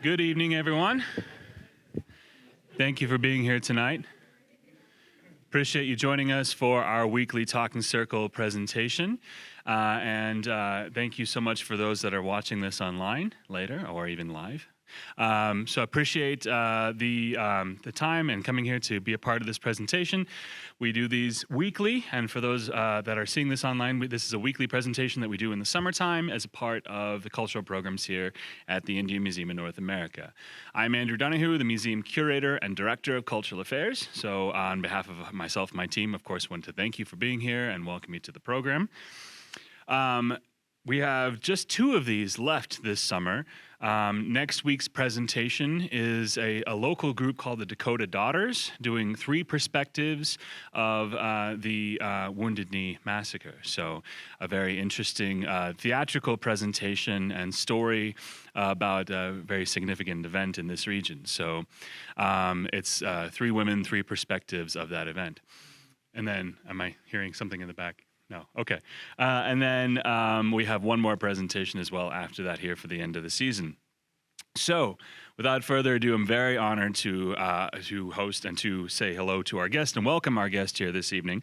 Good evening, everyone. Thank you for being here tonight. Appreciate you joining us for our weekly Talking Circle presentation. And thank you so much for those that are watching this online later or even live. So I appreciate the time and coming here to be a part of this presentation. We do these weekly, and for those that are seeing this online, this is a weekly presentation that we do in the summertime as a part of the cultural programs here at the Indian Museum of North America. I'm Andrew Donoghue, the museum curator and director of cultural affairs. So on behalf of myself and my team, of course, want to thank you for being here and welcome you to the program. We have just 2 of these left this summer. Next week's presentation is a local group called the Dakota Daughters, doing 3 perspectives of the Wounded Knee Massacre. So a very interesting theatrical presentation and story about a very significant event in this region. So it's 3 women, 3 perspectives of that event. And then, am I hearing something in the back? No. Okay. And then we have one more presentation as well after that here for the end of the season. So, without further ado, I'm very honored to host and to say hello to our guest and welcome our guest here this evening.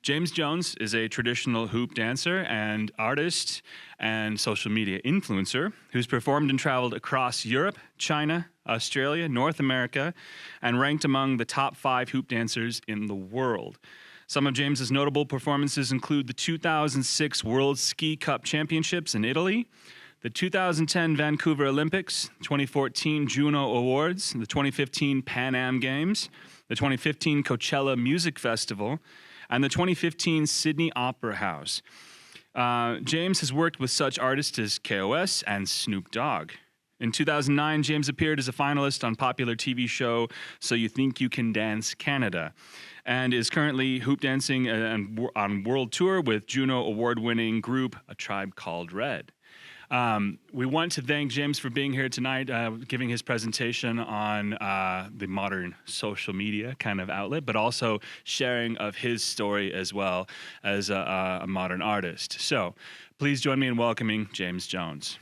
James Jones is a traditional hoop dancer and artist and social media influencer who's performed and traveled across Europe, China, Australia, North America, and ranked among the top 5 hoop dancers in the world. Some of James's notable performances include the 2006 World Ski Cup Championships in Italy, the 2010 Vancouver Olympics, 2014 Juno Awards, the 2015 Pan Am Games, the 2015 Coachella Music Festival, and the 2015 Sydney Opera House. James has worked with such artists as KOS and Snoop Dogg. In 2009, James appeared as a finalist on popular TV show So You Think You Can Dance Canada, and is currently hoop dancing on world tour with Juno award-winning group A Tribe Called Red. We want to thank James for being here tonight, giving his presentation on the modern social media kind of outlet, but also sharing of his story as well as a modern artist. So please join me in welcoming James Jones.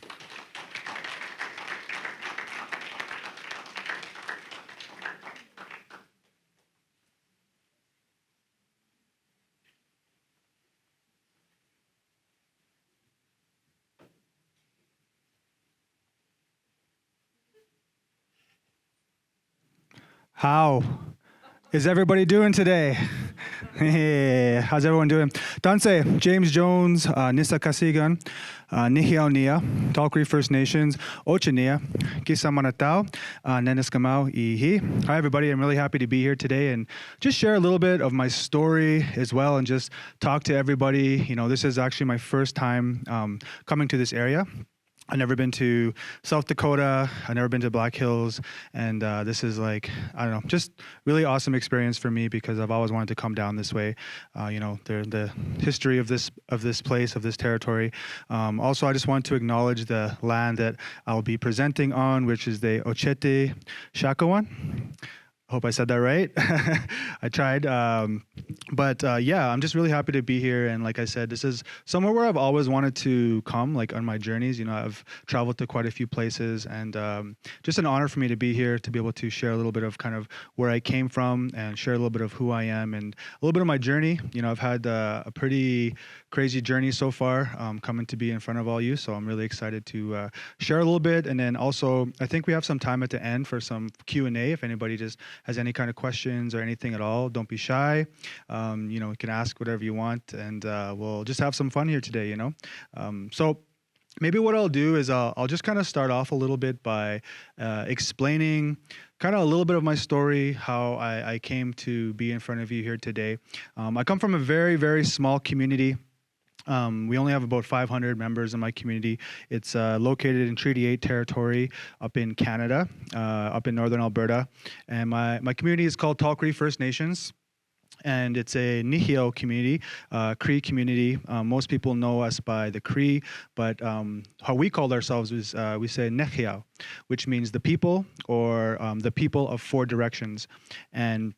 How is everybody doing today? Hey, how's everyone doing? Danse, James Jones, Nisa Kasigan, Nihiao Nia, Tall Cree First Nations, Ochania, Kisa Manatao, Nenes Kamau, Ihi. Hi, everybody. I'm really happy to be here today and just share a little bit of my story as well and just talk to everybody. You know, this is actually my first time coming to this area. I've never been to South Dakota. I've never been to Black Hills. And this is like, I don't know, just really awesome experience for me because I've always wanted to come down this way. You know, the history of this place, of this territory. Also, I just want to acknowledge the land that I'll be presenting on, which is the Ochete Shakawan. Hope I said that right. I tried. Yeah, I'm just really happy to be here. And like I said, this is somewhere where I've always wanted to come, like on my journeys. You know, I've traveled to quite a few places and just an honor for me to be here, to be able to share a little bit of kind of where I came from and share a little bit of who I am and a little bit of my journey. You know, I've had a pretty crazy journey so far, coming to be in front of all you. So I'm really excited to share a little bit. And then also, I think we have some time at the end for some Q&A. If anybody just has any kind of questions or anything at all, don't be shy. You know, you can ask whatever you want, and we'll just have some fun here today, you know. So maybe what I'll do is I'll just kind of start off a little bit by explaining kind of a little bit of my story, how I came to be in front of you here today. I come from a very, very small community. We only have about 500 members in my community. It's located in Treaty 8 territory up in Canada, up in northern Alberta. And my community is called Tall Cree First Nations. And it's a Nihio community, Cree community. Most people know us by the Cree, but how we call ourselves is we say Nehiao, which means the people or the people of 4 directions. And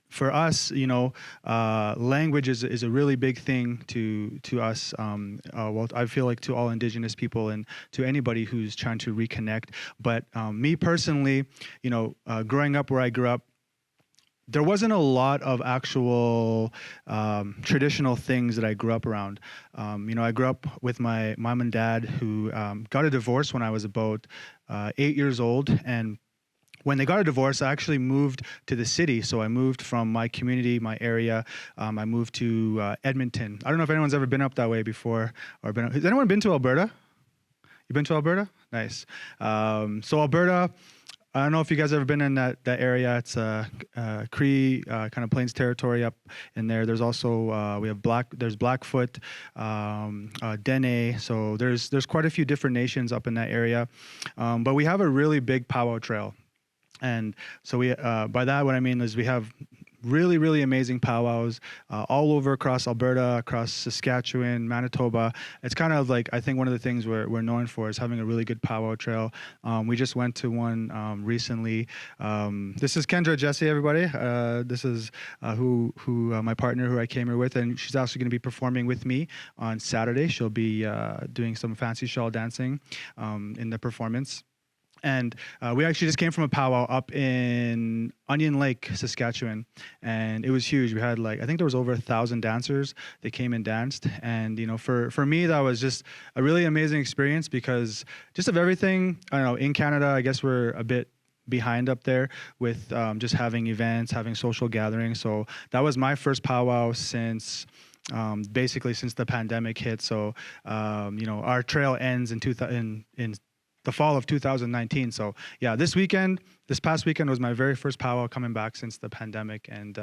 for us, language is a really big thing to us. Well, I feel like to all Indigenous people and to anybody who's trying to reconnect. But me personally, growing up where I grew up, there wasn't a lot of actual traditional things that I grew up around. I grew up with my mom and dad who got a divorce when I was about 8 years old. And when they got a divorce, I actually moved to the city. So I moved from my community, my area. I moved to Edmonton. I don't know if anyone's ever been up that way before. Has anyone been to Alberta? You been to Alberta? Nice. So Alberta, I don't know if you guys have ever been in that area. It's Cree kind of Plains territory up in there. There's also we have Blackfoot, Dene. So there's quite a few different nations up in that area, but we have a really big powwow trail, and so we by that what I mean is we have really, really amazing powwows all over across Alberta, across Saskatchewan, Manitoba. It's kind of like, I think one of the things we're known for is having a really good powwow trail. We just went to one recently. This is Kendra Jesse, everybody. This is who my partner who I came here with, and she's actually going to be performing with me on Saturday. She'll be doing some fancy shawl dancing in the performance. And we actually just came from a powwow up in Onion Lake, Saskatchewan, and it was huge. We had I think there was over 1,000 dancers. They came and danced, and for me that was just a really amazing experience because just of everything. I don't know, in Canada, I guess we're a bit behind up there with just having events, having social gatherings. So that was my first powwow since. Basically since the pandemic hit. So our trail ends in the fall of 2019. So yeah, this past weekend was my very first powwow coming back since the pandemic. And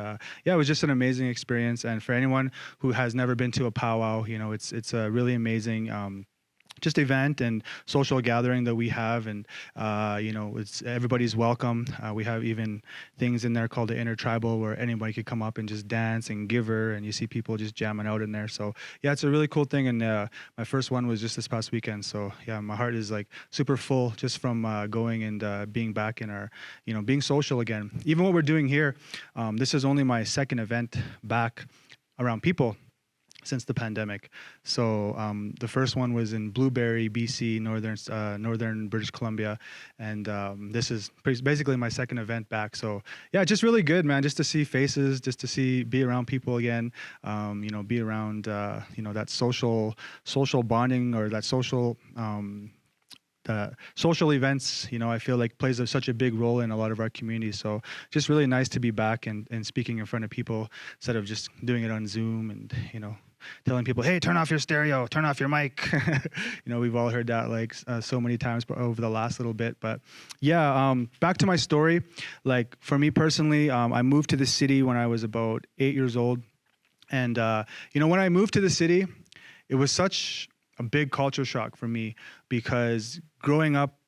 it was just an amazing experience. And for anyone who has never been to a powwow, it's a really amazing just event and social gathering that we have, and it's everybody's welcome. We have even things in there called the intertribal where anybody could come up and just dance and give her, and you see people just jamming out in there. So yeah, it's a really cool thing. And my first one was just this past weekend. So yeah, my heart is super full just from going and being back in our, being social again. Even what we're doing here, this is only my second event back around people since the pandemic. So the first one was in Blueberry, BC, northern British Columbia, and this is basically my second event back. So yeah, just really good, man. Just to see faces, just to be around people again. Be around that social bonding or that social. Social events, I feel like plays such a big role in a lot of our communities. So just really nice to be back and speaking in front of people instead of just doing it on Zoom and, telling people, hey, turn off your stereo, turn off your mic. We've all heard that so many times over the last little bit. But yeah, back to my story. For me personally, I moved to the city when I was about 8 years old. And, when I moved to the city, it was such a big culture shock for me because growing up,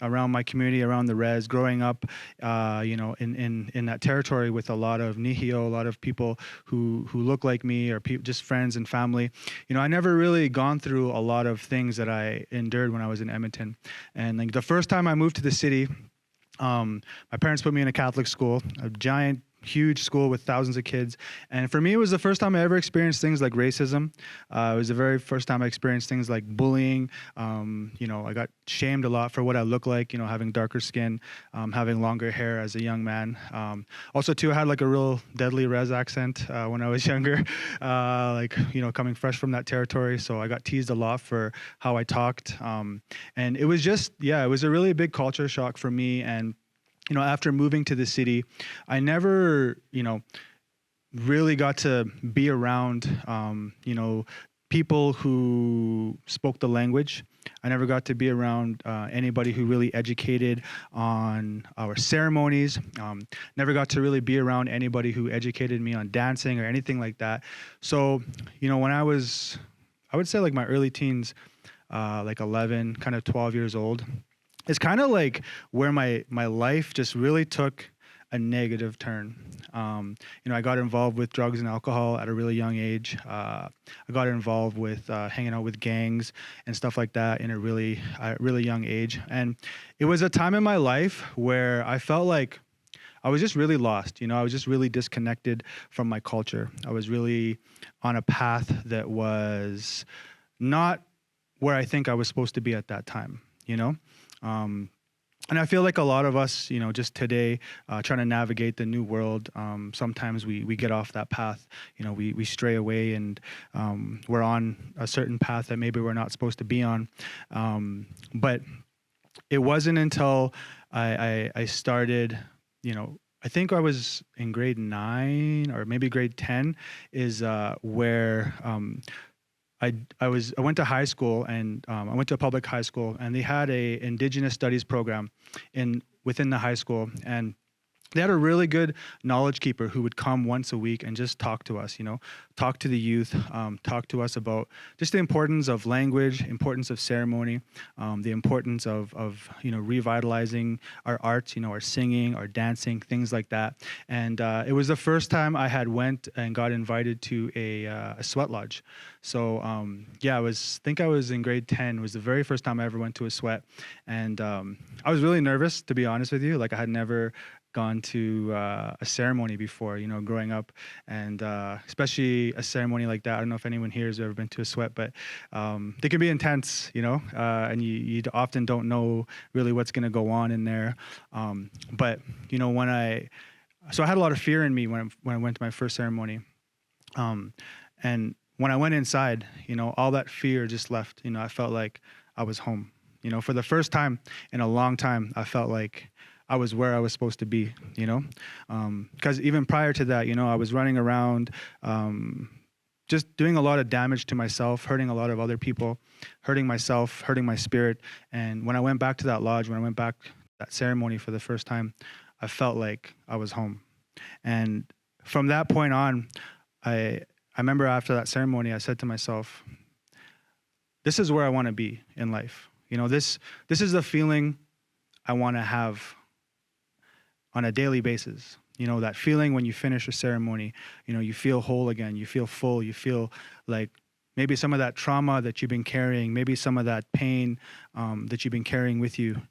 around my community, around the res, growing up, in that territory with a lot of nihio, a lot of people who look like me or just friends and family, I never really gone through a lot of things that I endured when I was in Edmonton. And the first time I moved to the city, my parents put me in a Catholic school, a giant, huge school with thousands of kids. And for me, it was the first time I ever experienced things like racism. It was the very first time I experienced things like bullying. I got shamed a lot for what I look like, having darker skin, having longer hair as a young man. Also, too, I had a real deadly res accent when I was younger, coming fresh from that territory. So I got teased a lot for how I talked. And it was just, it was a really big culture shock for me. And after moving to the city, I never, really got to be around, people who spoke the language. I never got to be around anybody who really educated on our ceremonies. Never got to really be around anybody who educated me on dancing or anything like that. So, when I would say my early teens, 11, kind of 12 years old, it's kind of where my life just really took a negative turn. I got involved with drugs and alcohol at a really young age. I got involved with hanging out with gangs and stuff like that in a really young age. And it was a time in my life where I felt like I was just really lost. I was just really disconnected from my culture. I was really on a path that was not where I think I was supposed to be at that time. And I feel like a lot of us, just today, trying to navigate the new world, sometimes we get off that path. We stray away, and we're on a certain path that maybe we're not supposed to be on. But it wasn't until I started, I think I was in grade 9 or maybe grade 10 is where I went to high school, and I went to a public high school, and they had a Indigenous Studies program within the high school, and they had a really good knowledge keeper who would come once a week and just talk to us, talk to the youth, talk to us about just the importance of language, importance of ceremony, the importance of revitalizing our arts, our singing, our dancing, things like that. And it was the first time I had went and got invited to a sweat lodge. So I think I was in grade 10. It was the very first time I ever went to a sweat, and I was really nervous, to be honest with you. Like, I had never gone to a ceremony before, growing up, and especially a ceremony like that. I don't know if anyone here has ever been to a sweat, but they can be intense, and you often don't know really what's going to go on in there. But so I had a lot of fear in me when I went to my first ceremony, and when I went inside, all that fear just left. I felt like I was home. For the first time in a long time, I felt like I was where I was supposed to be, because even prior to that, I was running around, just doing a lot of damage to myself, hurting a lot of other people, hurting myself, hurting my spirit. And when I went back to that lodge, when I went back to that ceremony for the first time, I felt like I was home. And from that point on, I remember after that ceremony, I said to myself, this is where I want to be in life. This is the feeling I want to have on a daily basis. That feeling when you finish a ceremony, you feel whole again, you feel full, you feel like maybe some of that trauma that you've been carrying, maybe some of that pain that you've been carrying with you,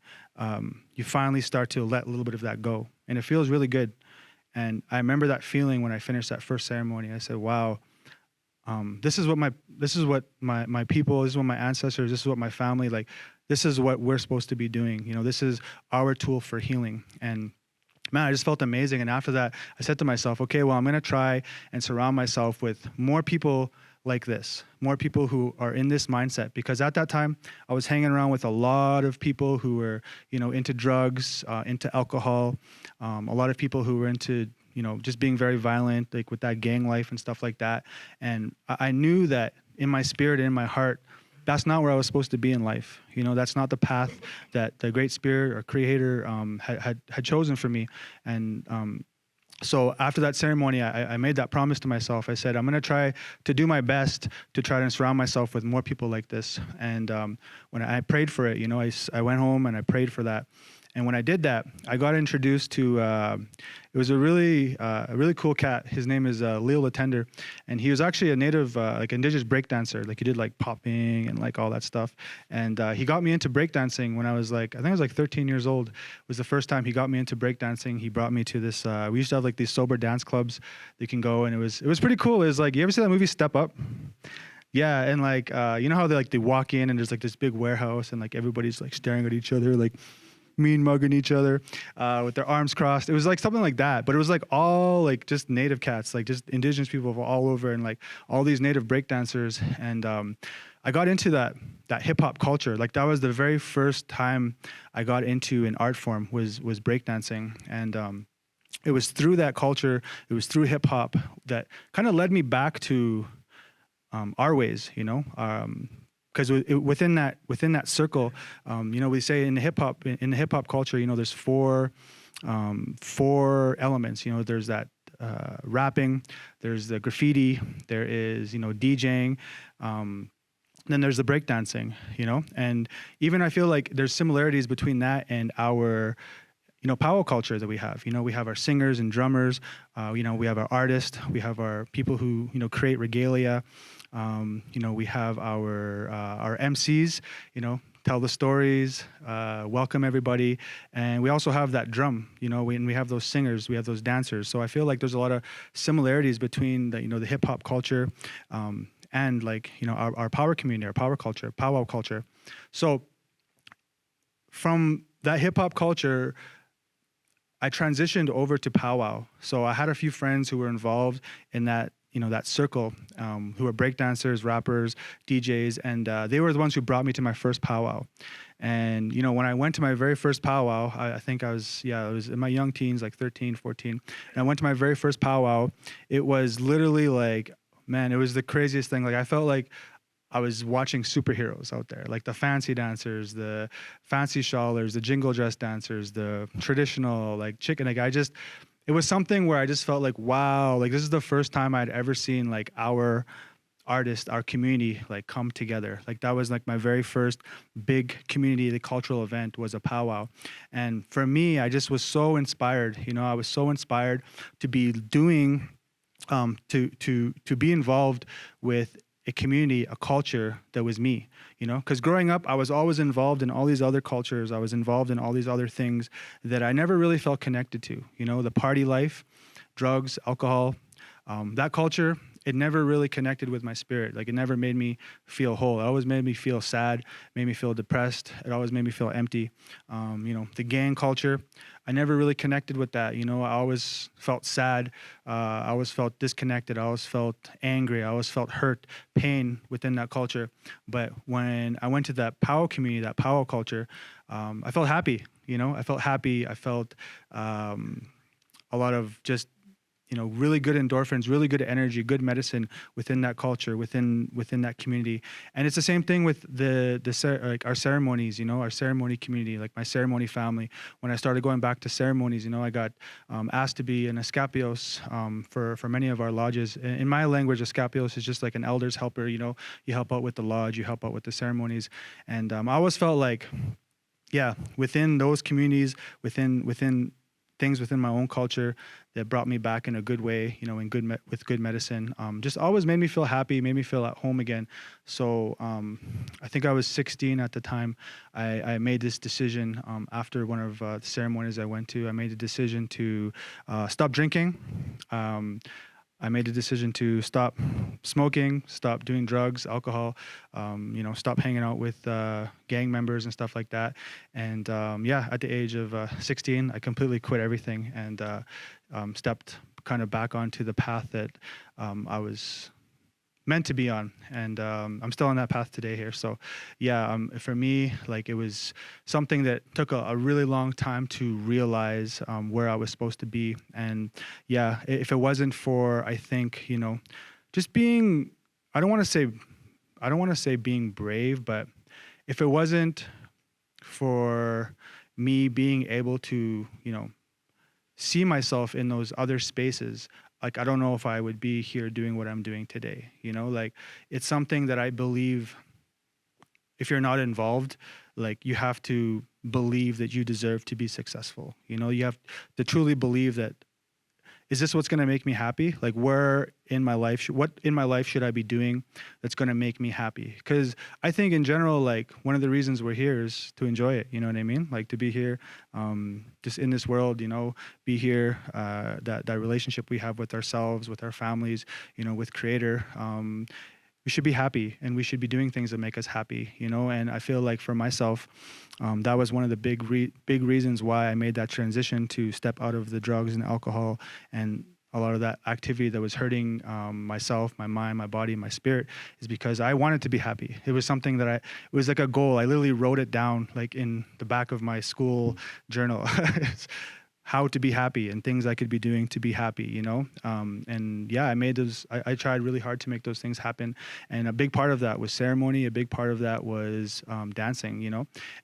you finally start to let a little bit of that go. And it feels really good. And I remember that feeling when I finished that first ceremony. I said, wow, this is what my people, this is what my ancestors, this is what my family, like, this is what we're supposed to be doing. This is our tool for healing. And man, I just felt amazing. And after that, I said to myself, okay, well, I'm going to try and surround myself with more people like this, more people who are in this mindset. Because at that time, I was hanging around with a lot of people who were, into drugs, into alcohol, a lot of people who were into, just being very violent, like with that gang life and stuff like that. And I knew that in my spirit and in my heart, that's not where I was supposed to be in life. That's not the path that the Great Spirit or Creator had chosen for me. And so after that ceremony, I made that promise to myself. I said, I'm going to try to do my best to try to surround myself with more people like this. And when I prayed for it, I went home and I prayed for that. And when I did that, I got introduced to, it was a really cool cat. His name is Leo Latender. And he was actually a native, indigenous breakdancer. Like, he did like popping and like all that stuff. And he got me into breakdancing when I was I think I was 13 years old. It was the first time he got me into breakdancing. He brought me to this, we used to have like these sober dance clubs that you can go. And it was pretty cool. It was like, you ever see that movie Step Up? Yeah, and you know how they walk in and there's like this big warehouse and like everybody's like staring at each other, like mean mugging each other with their arms crossed. It was like something like that, but it was like all like just native cats, like just indigenous people all over, and like all these native breakdancers. And I got into that hip hop culture. Like, that was the very first time I got into an art form was breakdancing. And it was through that culture, it was through hip hop that kind of led me back to our ways, because within that circle, we say in the hip hop culture, there's four elements. There's that rapping, there's the graffiti, there is DJing, then there's the breakdancing. And even I feel like there's similarities between that and our powwow culture that we have. We have our singers and drummers. We have our artists. We have our people who create regalia. We have our MCs, tell the stories, welcome everybody. And we also have that drum, and we have those singers, we have those dancers. So I feel like there's a lot of similarities between the hip hop culture and like, our power community, our power culture, powwow culture. So from that hip hop culture, I transitioned over to powwow. So I had a few friends who were involved in that, that circle, who were breakdancers, rappers, DJs, and they were the ones who brought me to my first powwow. And, when I went to my very first powwow, I think I was in my young teens, like 13, 14. And I went to my very first powwow. It was literally like, man, it was the craziest thing. Like, I felt like I was watching superheroes out there, like the fancy dancers, the fancy shawlers, the jingle dress dancers, the traditional, like chicken. Like, it was something where I just felt like, wow, like this is the first time I'd ever seen like our artists, our community, like come together. Like that was like my very first big community, the cultural event was a powwow. And for me, I just was so inspired, I was so inspired to be doing, to be involved with a community, a culture that was me, because growing up, I was always involved in all these other cultures. I was involved in all these other things that I never really felt connected to, the party life, drugs, alcohol, that culture. It never really connected with my spirit. Like it never made me feel whole. It always made me feel sad, made me feel depressed. It always made me feel empty. The gang culture, I never really connected with that. I always felt sad. I always felt disconnected. I always felt angry. I always felt hurt, pain within that culture. But when I went to that powwow community, that powwow culture, I felt happy. I felt happy. I felt a lot of just really good endorphins, really good energy, good medicine within that culture, within that community. And it's the same thing with like our ceremonies, our ceremony community, like my ceremony family. When I started going back to ceremonies, I got asked to be an escapios for many of our lodges. In my language, escapios is just like an elder's helper. You help out with the lodge, you help out with the ceremonies. And I always felt like, yeah, within those communities, within things within my own culture that brought me back in a good way, with good medicine, just always made me feel happy, made me feel at home again. So I think I was 16 at the time. I made this decision after one of the ceremonies I went to. I made a decision to stop drinking. I made a decision to stop smoking, stop doing drugs, alcohol, stop hanging out with gang members and stuff like that. And at the age of 16, I completely quit everything and stepped kind of back onto the path that I was meant to be on. And I'm still on that path today here. So for me, like it was something that took a really long time to realize where I was supposed to be. And if it wasn't for, I think, just being, I don't want to say being brave, but if it wasn't for me being able to, see myself in those other spaces, like, I don't know if I would be here doing what I'm doing today. Like it's something that I believe if you're not involved, like you have to believe that you deserve to be successful. You have to truly believe that, is this what's going to make me happy? Like what in my life should I be doing that's going to make me happy? Because I think in general, like one of the reasons we're here is to enjoy it. You know what I mean? Like to be here, just in this world, be here, that relationship we have with ourselves, with our families, with Creator. We should be happy and we should be doing things that make us happy, and I feel like for myself, that was one of the big reasons why I made that transition to step out of the drugs and alcohol and a lot of that activity that was hurting myself, my mind, my body, my spirit, is because I wanted to be happy. It was something that it was like a goal. I literally wrote it down like in the back of my school journal. How to be happy and things I could be doing to be happy, I made those, I tried really hard to make those things happen. And a big part of that was ceremony. A big part of that was dancing,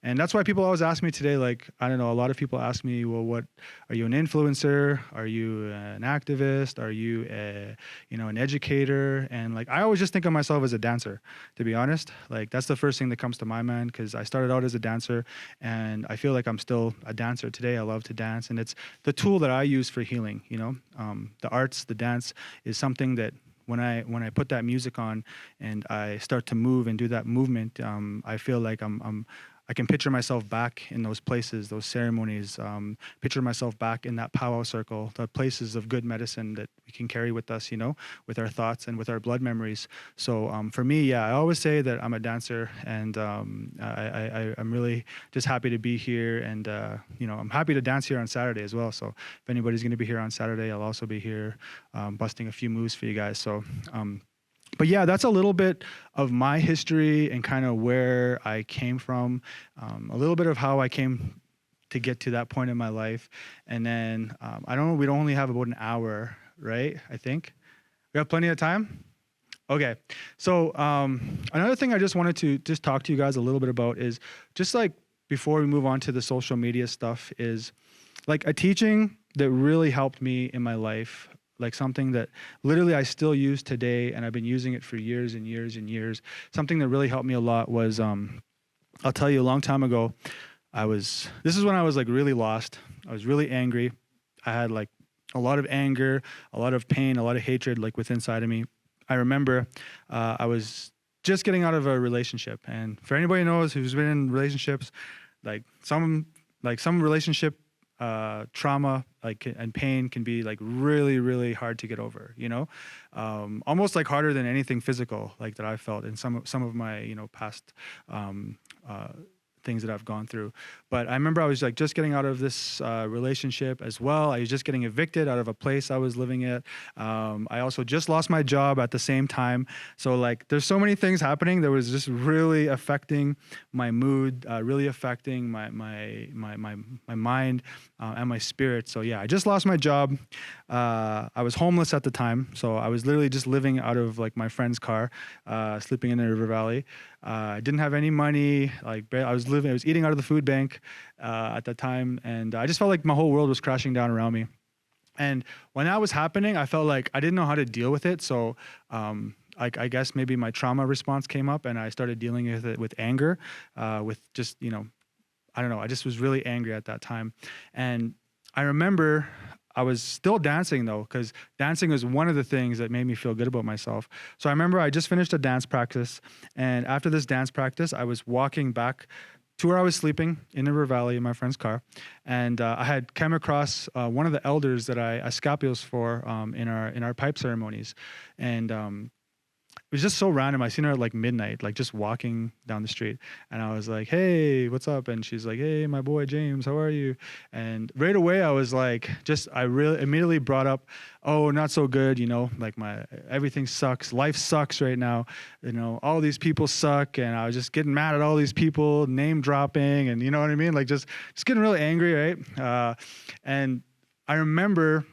and that's why people always ask me today, like, I don't know, a lot of people ask me, well, what, are you an influencer? Are you an activist? Are you an educator? And like, I always just think of myself as a dancer, to be honest. Like that's the first thing that comes to my mind, because I started out as a dancer and I feel like I'm still a dancer today. I love to dance, and it's the tool that I use for healing. The arts, the dance is something that when I put that music on and I start to move and do that movement, I feel like I'm I can picture myself back in those places, those ceremonies, picture myself back in that powwow circle, the places of good medicine that we can carry with us, with our thoughts and with our blood memories. So for me, yeah, I always say that I'm a dancer, and I'm really just happy to be here. And, I'm happy to dance here on Saturday as well. So if anybody's going to be here on Saturday, I'll also be here busting a few moves for you guys. So, but yeah, that's a little bit of my history and kind of where I came from, a little bit of how I came to get to that point in my life. And then I don't know, we only have about an hour, right? I think we have plenty of time. Okay. So another thing I just wanted to just talk to you guys a little bit about is just like before we move on to the social media stuff, is like a teaching that really helped me in my life. Like something that literally I still use today, and I've been using it for years and years and years. Something that really helped me a lot was, I'll tell you, a long time ago, this is when I was like really lost. I was really angry. I had like a lot of anger, a lot of pain, a lot of hatred like within inside of me. I remember I was just getting out of a relationship. And for anybody who knows who's been in relationships, like some relationship trauma and pain can be like really, really hard to get over, almost like harder than anything physical like that I felt in some of my past things that I've gone through. But I remember I was like just getting out of this relationship as well. I was just getting evicted out of a place I was living at. I also just lost my job at the same time. So like there's so many things happening that was just really affecting my mood, really affecting my mind and my spirit. So yeah, I just lost my job. I was homeless at the time. So I was literally just living out of like my friend's car, sleeping in the River Valley. I didn't have any money. I was eating out of the food bank at the time, and I just felt like my whole world was crashing down around me. And when that was happening, I felt like I didn't know how to deal with it. So I guess maybe my trauma response came up, and I started dealing with it with anger, with just, I don't know. I just was really angry at that time. And I remember I was still dancing though, because dancing was one of the things that made me feel good about myself. So I remember I just finished a dance practice, and after this dance practice, I was walking back to where I was sleeping in the River Valley in my friend's car, and I had come across one of the elders that I escapios for in our pipe ceremonies, and it was just so random. I seen her at like midnight, like just walking down the street, and I was like, "Hey, what's up?" And she's like, "Hey, my boy James, how are you?" And right away, I was like, I really immediately brought up, "Oh, not so good, like everything sucks, life sucks right now, all these people suck," and I was just getting mad at all these people, name dropping, and you know what I mean, like just getting really angry, right? And I remember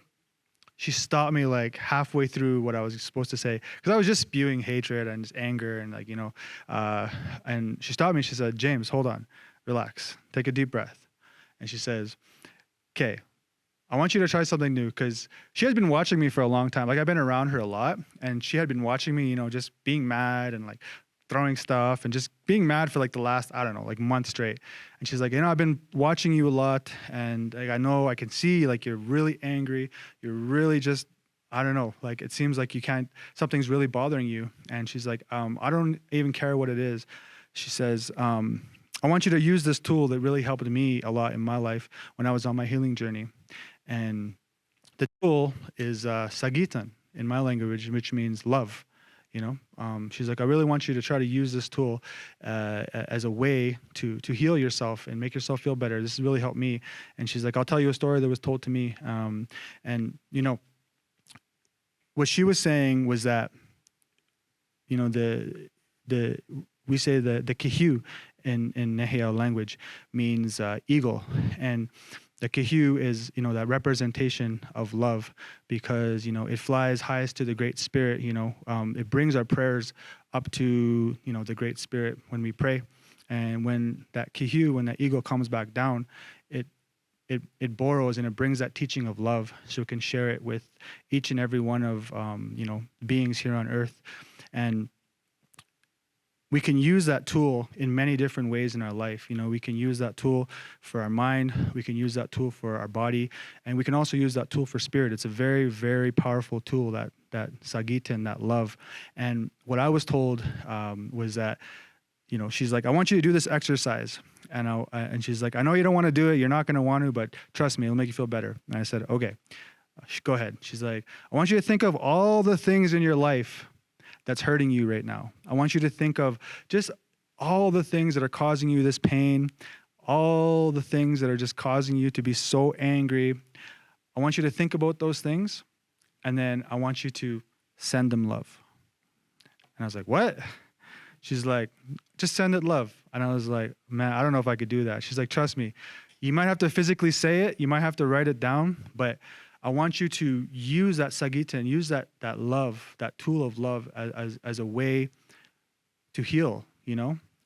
she stopped me like halfway through what I was supposed to say, because I was just spewing hatred and just anger and like, and she stopped me. She said, "James, hold on, relax, take a deep breath." And she says, "Okay, I want you to try something new," because she had been watching me for a long time. Like I've been around her a lot, and she had been watching me, just being mad and like throwing stuff and just being mad for like the last, I don't know, like month straight. And she's like, "I've been watching you a lot, and like, I can see like you're really angry. You're really just, I don't know, like it seems like something's really bothering you." And she's like, "I don't even care what it is." She says, "I want you to use this tool that really helped me a lot in my life when I was on my healing journey." And the tool is sagitan in my language, which means love. She's like, "I really want you to try to use this tool as a way to heal yourself and make yourself feel better. This has really helped me." And she's like, "I'll tell you a story that was told to me." And what she was saying was that, we say the kihu in Neheo language means eagle, and the kihu is, that representation of love, because, it flies highest to the Great Spirit. It brings our prayers up to, the Great Spirit when we pray. And when that kihu, when that eagle comes back down, it borrows and it brings that teaching of love, so it can share it with each and every one of, beings here on earth. And we can use that tool in many different ways in our life. We can use that tool for our mind, we can use that tool for our body, and we can also use that tool for spirit. It's a very, very powerful tool, that sagitan, that love. And what I was told was that she's like, I want you to do this exercise. And she's like, I know you don't want to do it. You're not going to want to, but trust me, it'll make you feel better. And I said, okay, go ahead. She's like, I want you to think of all the things in your life that's hurting you right now. I want you to think of just all the things that are causing you this pain, all the things that are just causing you to be so angry. I want you to think about those things, and then I want you to send them love. And I was like, what? She's like, just send it love. And I was like, man, I don't know if I could do that. She's like, trust me, you might have to physically say it, you might have to write it down, but I want you to use that sagita and use that love, that tool of love as a way to heal,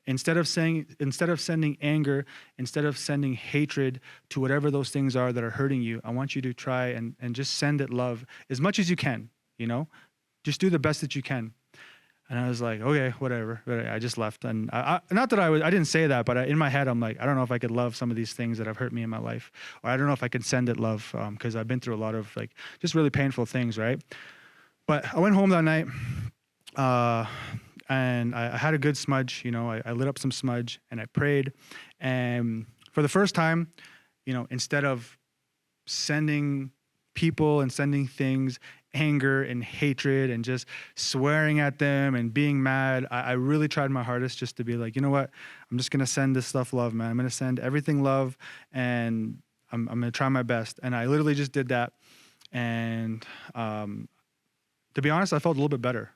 Instead of sending anger, instead of sending hatred to whatever those things are that are hurting you, I want you to try and just send it love as much as you can, Just do the best that you can. And I was like, okay, whatever. But I just left. And I didn't say that, but in my head, I'm like, I don't know if I could love some of these things that have hurt me in my life. Or I don't know if I could send it love, because I've been through a lot of just really painful things, right? But I went home that night, and I had a good smudge. I lit up some smudge and I prayed. And for the first time, instead of sending people and sending things anger and hatred and just swearing at them and being mad, I really tried my hardest just to be like, you know what, I'm just gonna send this stuff love, man. I'm gonna send everything love, and I'm gonna try my best. And I literally just did that, and to be honest, I felt a little bit better,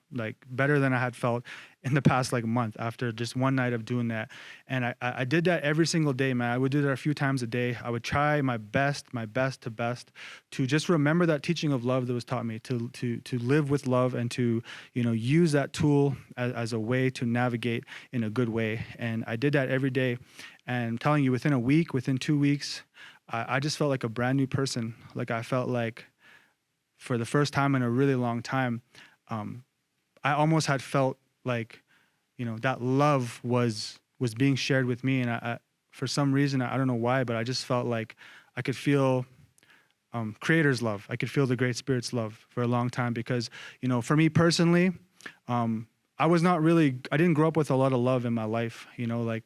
better than I had felt in the past month after just one night of doing that. And I did that every single day, man. I would do that a few times a day. I would try my best to just remember that teaching of love that was taught me, to live with love and to, use that tool as a way to navigate in a good way. And I did that every day. And I'm telling you, within a week, within 2 weeks, I just felt like a brand new person. I felt like, for the first time in a really long time, I almost had felt like, that love was being shared with me. And I for some reason, I don't know why, but I just felt like I could feel Creator's love. I could feel the Great Spirit's love for a long time because, for me personally, I didn't grow up with a lot of love in my life. My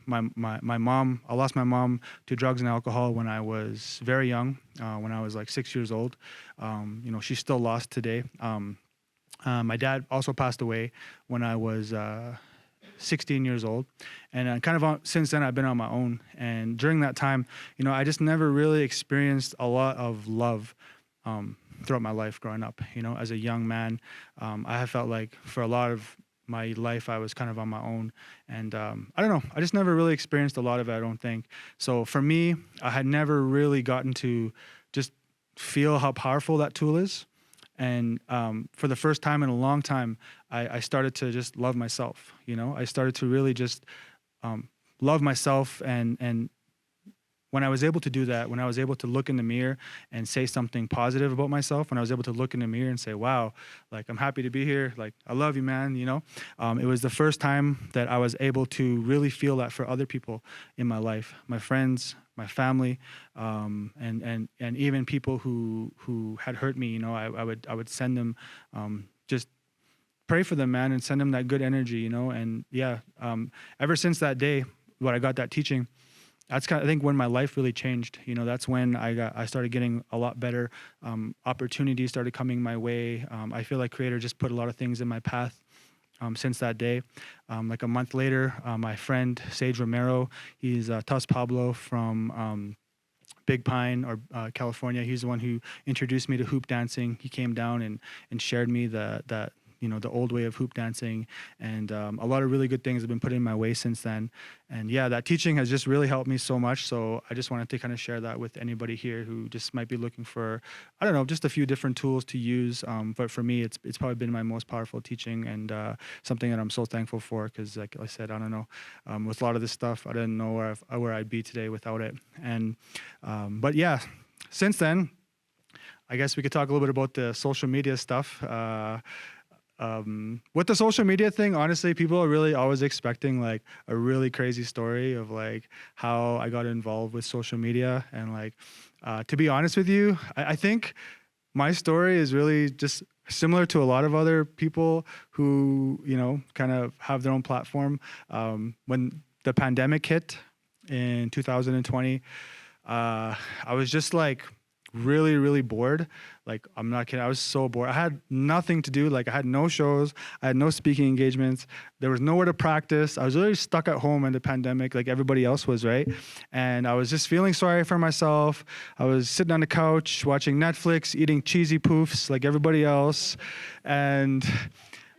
mom, I lost my mom to drugs and alcohol when I was very young, when I was 6 years old. She's still lost today. My dad also passed away when I was 16 years old. And since then I've been on my own. And during that time, I just never really experienced a lot of love throughout my life growing up. As a young man, I have felt like for a lot of my life I was kind of on my own, and I don't know, I just never really experienced a lot of it, I don't think. So for me, I had never really gotten to just feel how powerful that tool is. And for the first time in a long time, I started to just love myself. I started to really just love myself, and when I was able to do that, when I was able to look in the mirror and say something positive about myself, when I was able to look in the mirror and say, wow, I'm happy to be here. I love you, man. It was the first time that I was able to really feel that for other people in my life, my friends, my family, and even people who had hurt me. I would send them, just pray for them, man, and send them that good energy, and ever since that day, when I got that teaching, that's I think when my life really changed. That's when I started getting a lot better. Opportunities started coming my way. I feel like Creator just put a lot of things in my path since that day. A month later, my friend Sage Romero, he's Tus Pablo from Big Pine or California. He's the one who introduced me to hoop dancing. He came down and shared me the old way of hoop dancing, and a lot of really good things have been put in my way since then. And that teaching has just really helped me so much. So I just wanted to kind of share that with anybody here who just might be looking for, I don't know, just a few different tools to use. But for me, it's probably been my most powerful teaching, and something that I'm so thankful for, because like I said, I don't know, with a lot of this stuff, I didn't know where I'd be today without it. And but since then, I guess we could talk a little bit about the social media stuff. With the social media thing, honestly, people are really always expecting a really crazy story of how I got involved with social media. And to be honest with you, I think my story is really just similar to a lot of other people who, kind of have their own platform. When the pandemic hit in 2020, I was just like really, really bored. Like, I'm not kidding. I was so bored. I had nothing to do. Like, I had no shows. I had no speaking engagements. There was nowhere to practice. I was really stuck at home in the pandemic like everybody else was, right? And I was just feeling sorry for myself. I was sitting on the couch watching Netflix, eating cheesy poofs like everybody else. And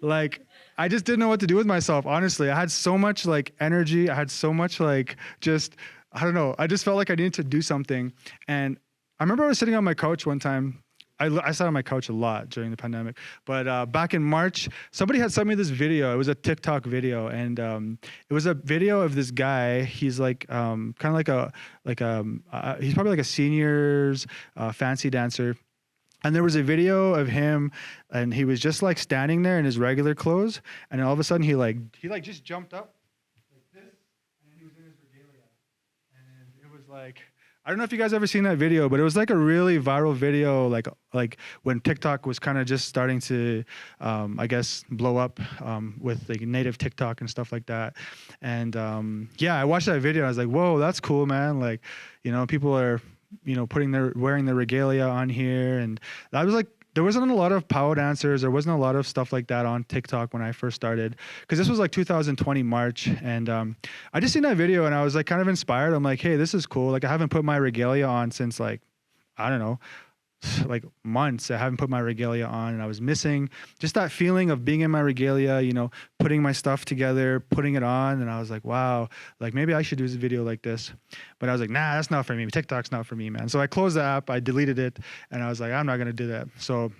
like, I just didn't know what to do with myself, honestly. I had so much like energy. I had so much like just, I don't know. I just felt like I needed to do something. And I remember I was sitting on my couch one time. I sat on my couch a lot during the pandemic, but back in March, somebody had sent me this video. It was a TikTok video, and it was a video of this guy. He's like kind of he's probably like a seniors fancy dancer. And there was a video of him, and he was just like standing there in his regular clothes, and then all of a sudden he just jumped up like this, and he was in his regalia, and it was like, I don't know if you guys ever seen that video, but it was like a really viral video, like when TikTok was kind of just starting to, I guess, blow up with like native TikTok and stuff like that. And I watched that video and I was like, whoa, that's cool, man. Like, people are, wearing their regalia on here. And that was like, there wasn't a lot of powwow dancers. There wasn't a lot of stuff like that on TikTok when I first started, because this was like 2020 March. And I just seen that video and I was like kind of inspired. I'm like, hey, this is cool. Like, I haven't put my regalia on since like, I don't know, like months. I haven't put my regalia on, and I was missing just that feeling of being in my regalia, putting my stuff together, putting it on. And I was like, wow, like maybe I should do a video like this. But I was like, nah, that's not for me. TikTok's not for me, man. So I closed the app, I deleted it, and I was like, I'm not going to do that. So,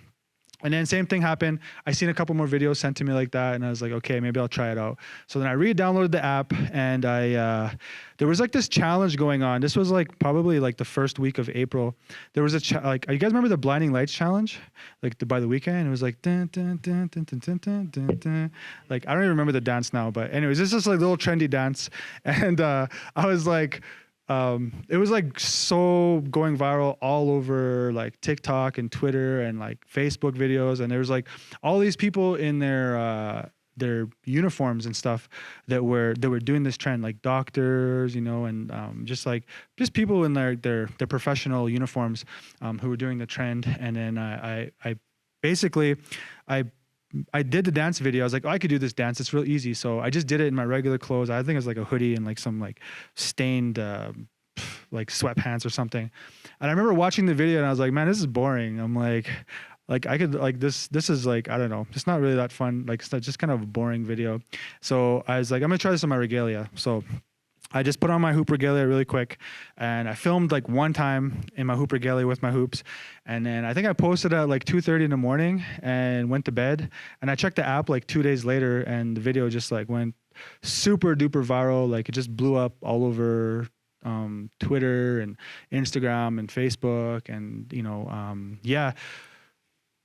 and then same thing happened. I seen a couple more videos sent to me like that, and I was like, okay, maybe I'll try it out. So then I re-downloaded the app, and there was like this challenge going on. This was like probably like the first week of April. There was like, you guys remember the Blinding Lights challenge? Like by the weekend, it was like dun, dun, dun, dun, dun, dun, dun, dun, dun. Like, I don't even remember the dance now, but anyways, this is like little trendy dance, and I was like, it was like so going viral all over like TikTok and Twitter and like Facebook videos. And there was like all these people in their uniforms and stuff that were doing this trend, like doctors, and just people in their professional uniforms who were doing the trend. And then I basically did the dance video. I was like, oh, I could do this dance. It's real easy. So I just did it in my regular clothes. I think it was like a hoodie and like some like stained like sweatpants or something. And I remember watching the video and I was like, man, this is boring. I'm like I could like this is like, I don't know, it's not really that fun. Like, it's just kind of a boring video. So I was like, I'm gonna try this on my regalia. So I just put on my hoop regalia really quick, and I filmed like one time in my hoop regalia with my hoops, and then I think I posted at like 2:30 in the morning and went to bed. And I checked the app like 2 days later, and the video just like went super duper viral. Like, it just blew up all over Twitter and Instagram and Facebook, and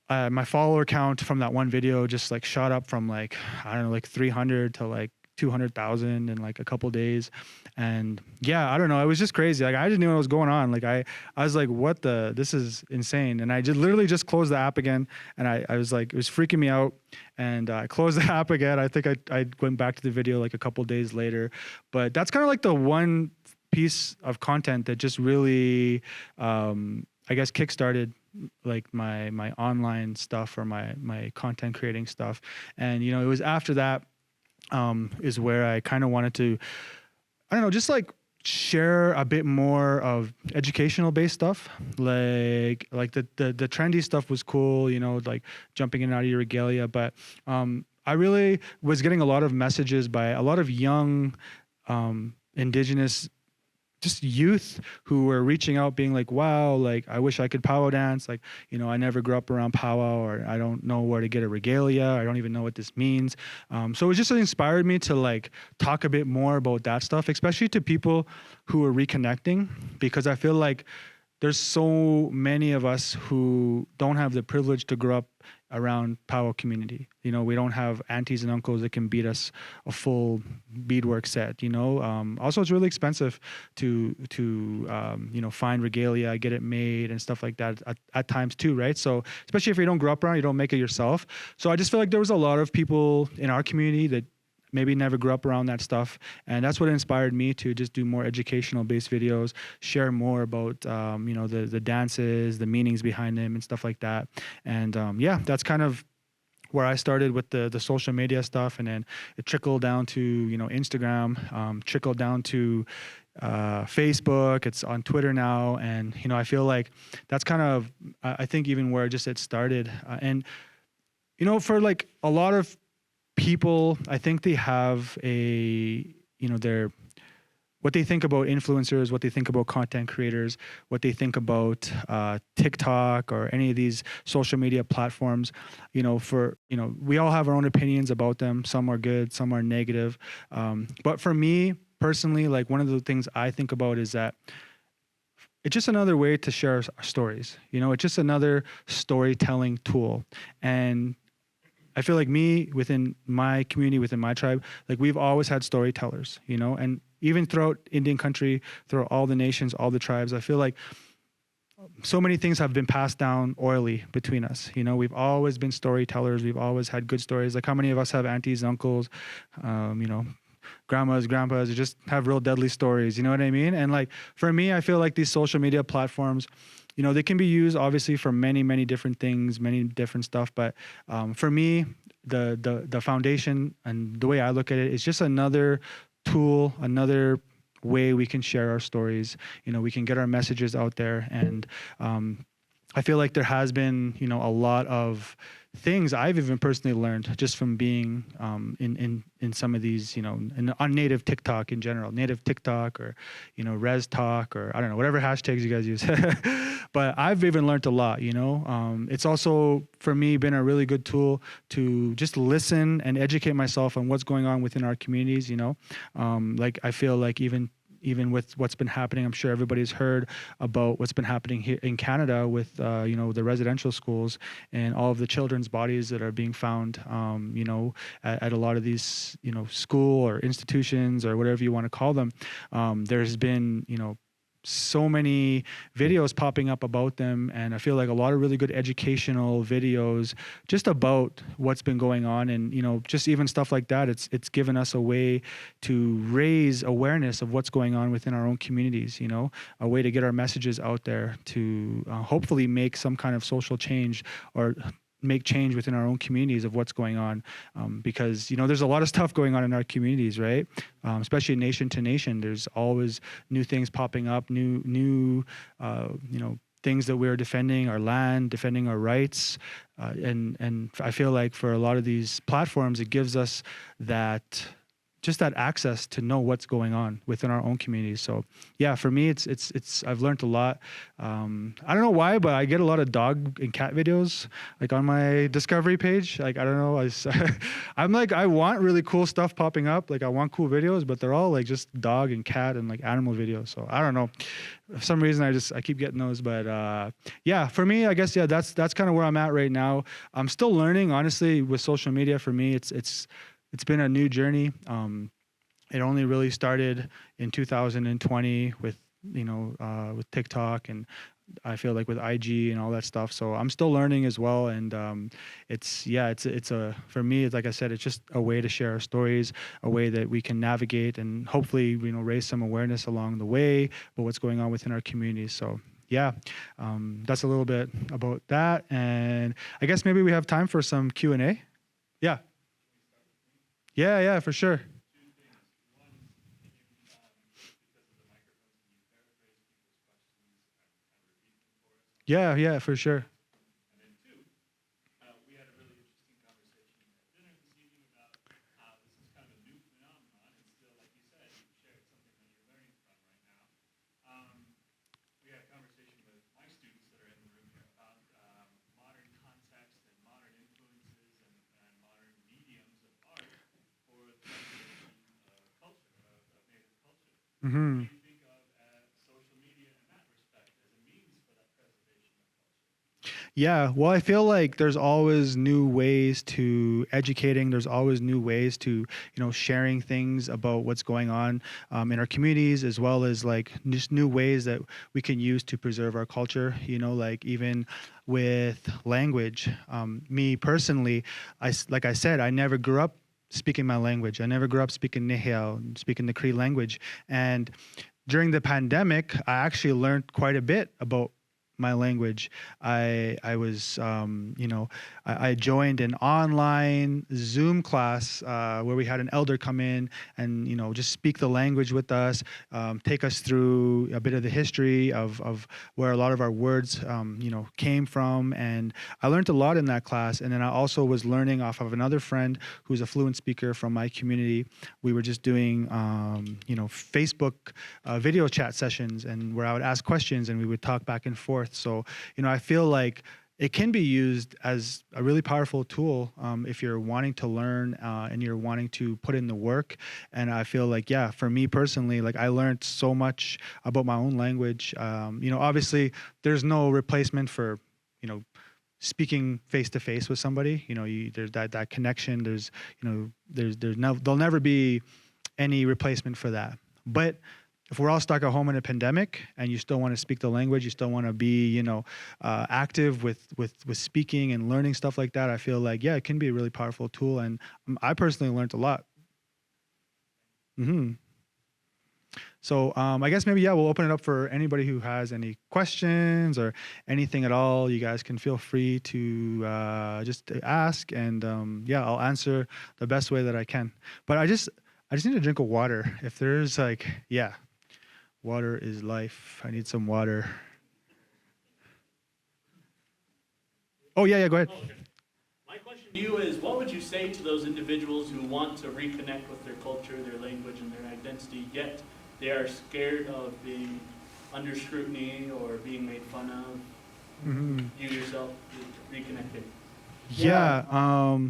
my follower count from that one video just like shot up from like, I don't know, like 300 to like 200,000 in like a couple days. And I don't know, it was just crazy. Like, I just knew what was going on. Like, I was like, this is insane. And I just literally just closed the app again, and I was like, it was freaking me out. And I closed the app again. I think I went back to the video like a couple days later. But that's kind of like the one piece of content that just really I guess kickstarted like my online stuff, or my content creating stuff. And it was after that is where I kind of wanted to, I don't know, just like share a bit more of educational based stuff. Like the trendy stuff was cool, like jumping in and out of your regalia. But I really was getting a lot of messages by a lot of young Indigenous just youth who were reaching out being like, wow, like, I wish I could powwow dance. Like, I never grew up around powwow, or I don't know where to get a regalia. I don't even know what this means. So it was just inspired me to like talk a bit more about that stuff, especially to people who are reconnecting, because I feel like there's so many of us who don't have the privilege to grow up around Powwow community. You know, we don't have aunties and uncles that can beat us a full beadwork set. You know, also it's really expensive to find regalia, get it made, and stuff like that at times too, right? So especially if you don't grow up around, you don't make it yourself. So I just feel like there was a lot of people in our community that maybe never grew up around that stuff, and that's what inspired me to just do more educational based videos, share more about the dances, the meanings behind them, and stuff like that. And that's kind of where I started with the social media stuff, and then it trickled down to Instagram, trickled down to Facebook. It's on Twitter now, and I feel like that's kind of I think even where just it started, and for like a lot of people, I think they have their what they think about influencers, what they think about content creators, what they think about TikTok or any of these social media platforms. We all have our own opinions about them. Some are good, some are negative. But for me personally, like one of the things I think about is that it's just another way to share our stories. It's just another storytelling tool. And I feel like me, within my community, within my tribe, like we've always had storytellers, and even throughout Indian country, throughout all the nations, all the tribes, I feel like so many things have been passed down orally between us. We've always been storytellers. We've always had good stories. Like how many of us have aunties, uncles, grandmas, grandpas, who just have real deadly stories, you know what I mean? And like, for me, I feel like these social media platforms, they can be used obviously for many, many different things, many different stuff. But for me, the foundation and the way I look at it is just another tool, another way we can share our stories. We can get our messages out there. And I feel like there has been, a lot of things I've even personally learned just from being in some of these, on native TikTok in general, native TikTok or, Res Talk or I don't know, whatever hashtags you guys use. But I've even learned a lot, It's also, for me, been a really good tool to just listen and educate myself on what's going on within our communities, Like I feel like even with what's been happening, I'm sure everybody's heard about what's been happening here in Canada with, the residential schools and all of the children's bodies that are being found, at a lot of these, school or institutions or whatever you want to call them. There's been, so many videos popping up about them, and I feel like a lot of really good educational videos just about what's been going on, and just even stuff like that. It's given us a way to raise awareness of what's going on within our own communities, a way to get our messages out there to hopefully make some kind of social change or make change within our own communities of what's going on, because there's a lot of stuff going on in our communities, right? Especially nation to nation, there's always new things popping up, new things that we're defending our land, defending our rights, and I feel like for a lot of these platforms, it gives us that access to know what's going on within our own communities. So yeah, for me, it's I've learned a lot. I don't know why, but I get a lot of dog and cat videos like on my discovery page. Like, I don't know. I'm like, I want really cool stuff popping up. Like I want cool videos, but they're all like just dog and cat and like animal videos. So I don't know. For some reason, I keep getting those. But yeah, for me, I guess, yeah, that's kind of where I'm at right now. I'm still learning, honestly, with social media. For me, it's been a new journey. It only really started in 2020 with TikTok, and I feel like with IG and all that stuff. So I'm still learning as well. And for me, it's like I said, it's just a way to share our stories, a way that we can navigate and hopefully, raise some awareness along the way about what's going on within our communities. So yeah, that's a little bit about that. And I guess maybe we have time for some Q&A. Yeah. Yeah, for sure. Yeah, for sure. Mm-hmm. Yeah, well, I feel like there's always new ways to educating. There's always new ways to, sharing things about what's going on in our communities, as well as like just new ways that we can use to preserve our culture. Like even with language. Me personally, like I said, I never grew up speaking my language. I never grew up speaking Nehiao, speaking the Cree language, and during the pandemic, I actually learned quite a bit about my language. I was I joined an online Zoom class where we had an elder come in and just speak the language with us, take us through a bit of the history of where a lot of our words came from, and I learned a lot in that class. And then I also was learning off of another friend who's a fluent speaker from my community. We were just doing Facebook video chat sessions, and where I would ask questions and we would talk back and forth. So, I feel like it can be used as a really powerful tool if you're wanting to learn and you're wanting to put in the work. And I feel like, yeah, for me personally, like I learned so much about my own language. Obviously, there's no replacement for, speaking face to face with somebody. There's that connection. There'll never be any replacement for that. But if we're all stuck at home in a pandemic and you still want to speak the language, you still want to be, active with speaking and learning stuff like that, I feel like, yeah, it can be a really powerful tool. And I personally learned a lot. So I guess maybe, yeah, we'll open it up for anybody who has any questions or anything at all. You guys can feel free to just ask, and yeah, I'll answer the best way that I can. But I just need a drink of water. If there's yeah. Water is life. I need some water. Oh, yeah, go ahead. Oh, okay. My question to you is, what would you say to those individuals who want to reconnect with their culture, their language, and their identity, yet they are scared of being under scrutiny or being made fun of? You yourself reconnecting. Yeah.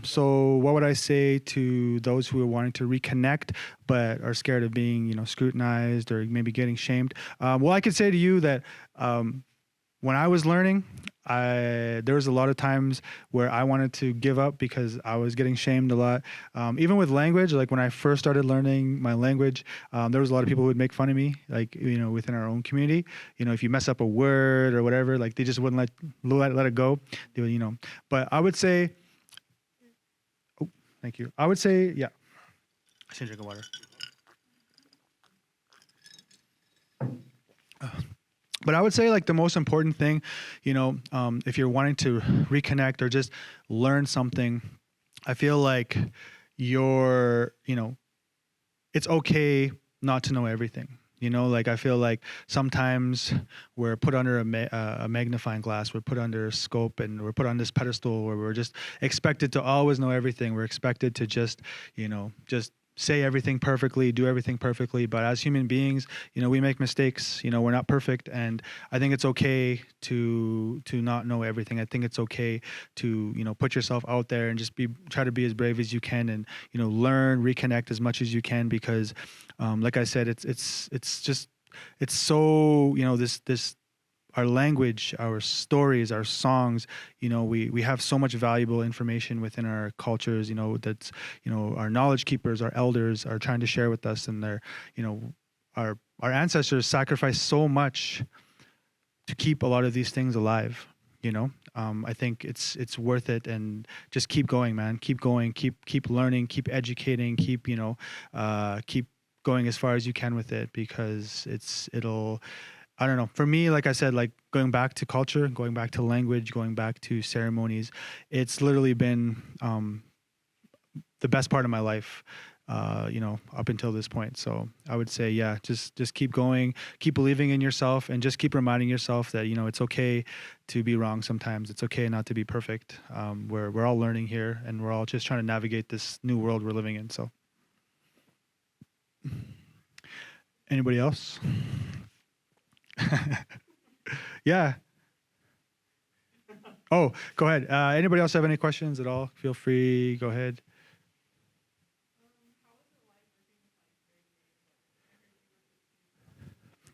So what would I say to those who are wanting to reconnect but are scared of being, scrutinized or maybe getting shamed? Well, I could say to you that when I was learning, there was a lot of times where I wanted to give up because I was getting shamed a lot. Even with language, like when I first started learning my language, there was a lot of people who would make fun of me, like, within our own community. If you mess up a word or whatever, like they just wouldn't let it go. They would, but I would say, oh, thank you. I would say, yeah. I should drink water. But I would say like the most important thing, if you're wanting to reconnect or just learn something, I feel like it's okay not to know everything. I feel like sometimes we're put under a magnifying glass, we're put under a scope, and we're put on this pedestal where we're just expected to always know everything. We're expected to just say everything perfectly, do everything perfectly. But as human beings, we make mistakes. We're not perfect, and I think it's okay to not know everything. I think it's okay to put yourself out there and just try to be as brave as you can, and learn, reconnect as much as you can, because like I said, it's so this our language, our stories, our songs, we have so much valuable information within our cultures, that's, our knowledge keepers, our elders are trying to share with us, and they're, our ancestors sacrificed so much to keep a lot of these things alive. I think it's worth it, and just keep going, man. Keep going, keep learning, keep educating, keep going as far as you can with it, because it'll, I don't know. For me, like I said, like going back to culture, going back to language, going back to ceremonies, it's literally been the best part of my life, up until this point. So I would say, yeah, just keep going, keep believing in yourself, and just keep reminding yourself that, it's okay to be wrong sometimes. It's okay not to be perfect. We're all learning here, and we're all just trying to navigate this new world we're living in. So anybody else? Yeah. Oh, go ahead. Anybody else have any questions at all? Feel free. Go ahead.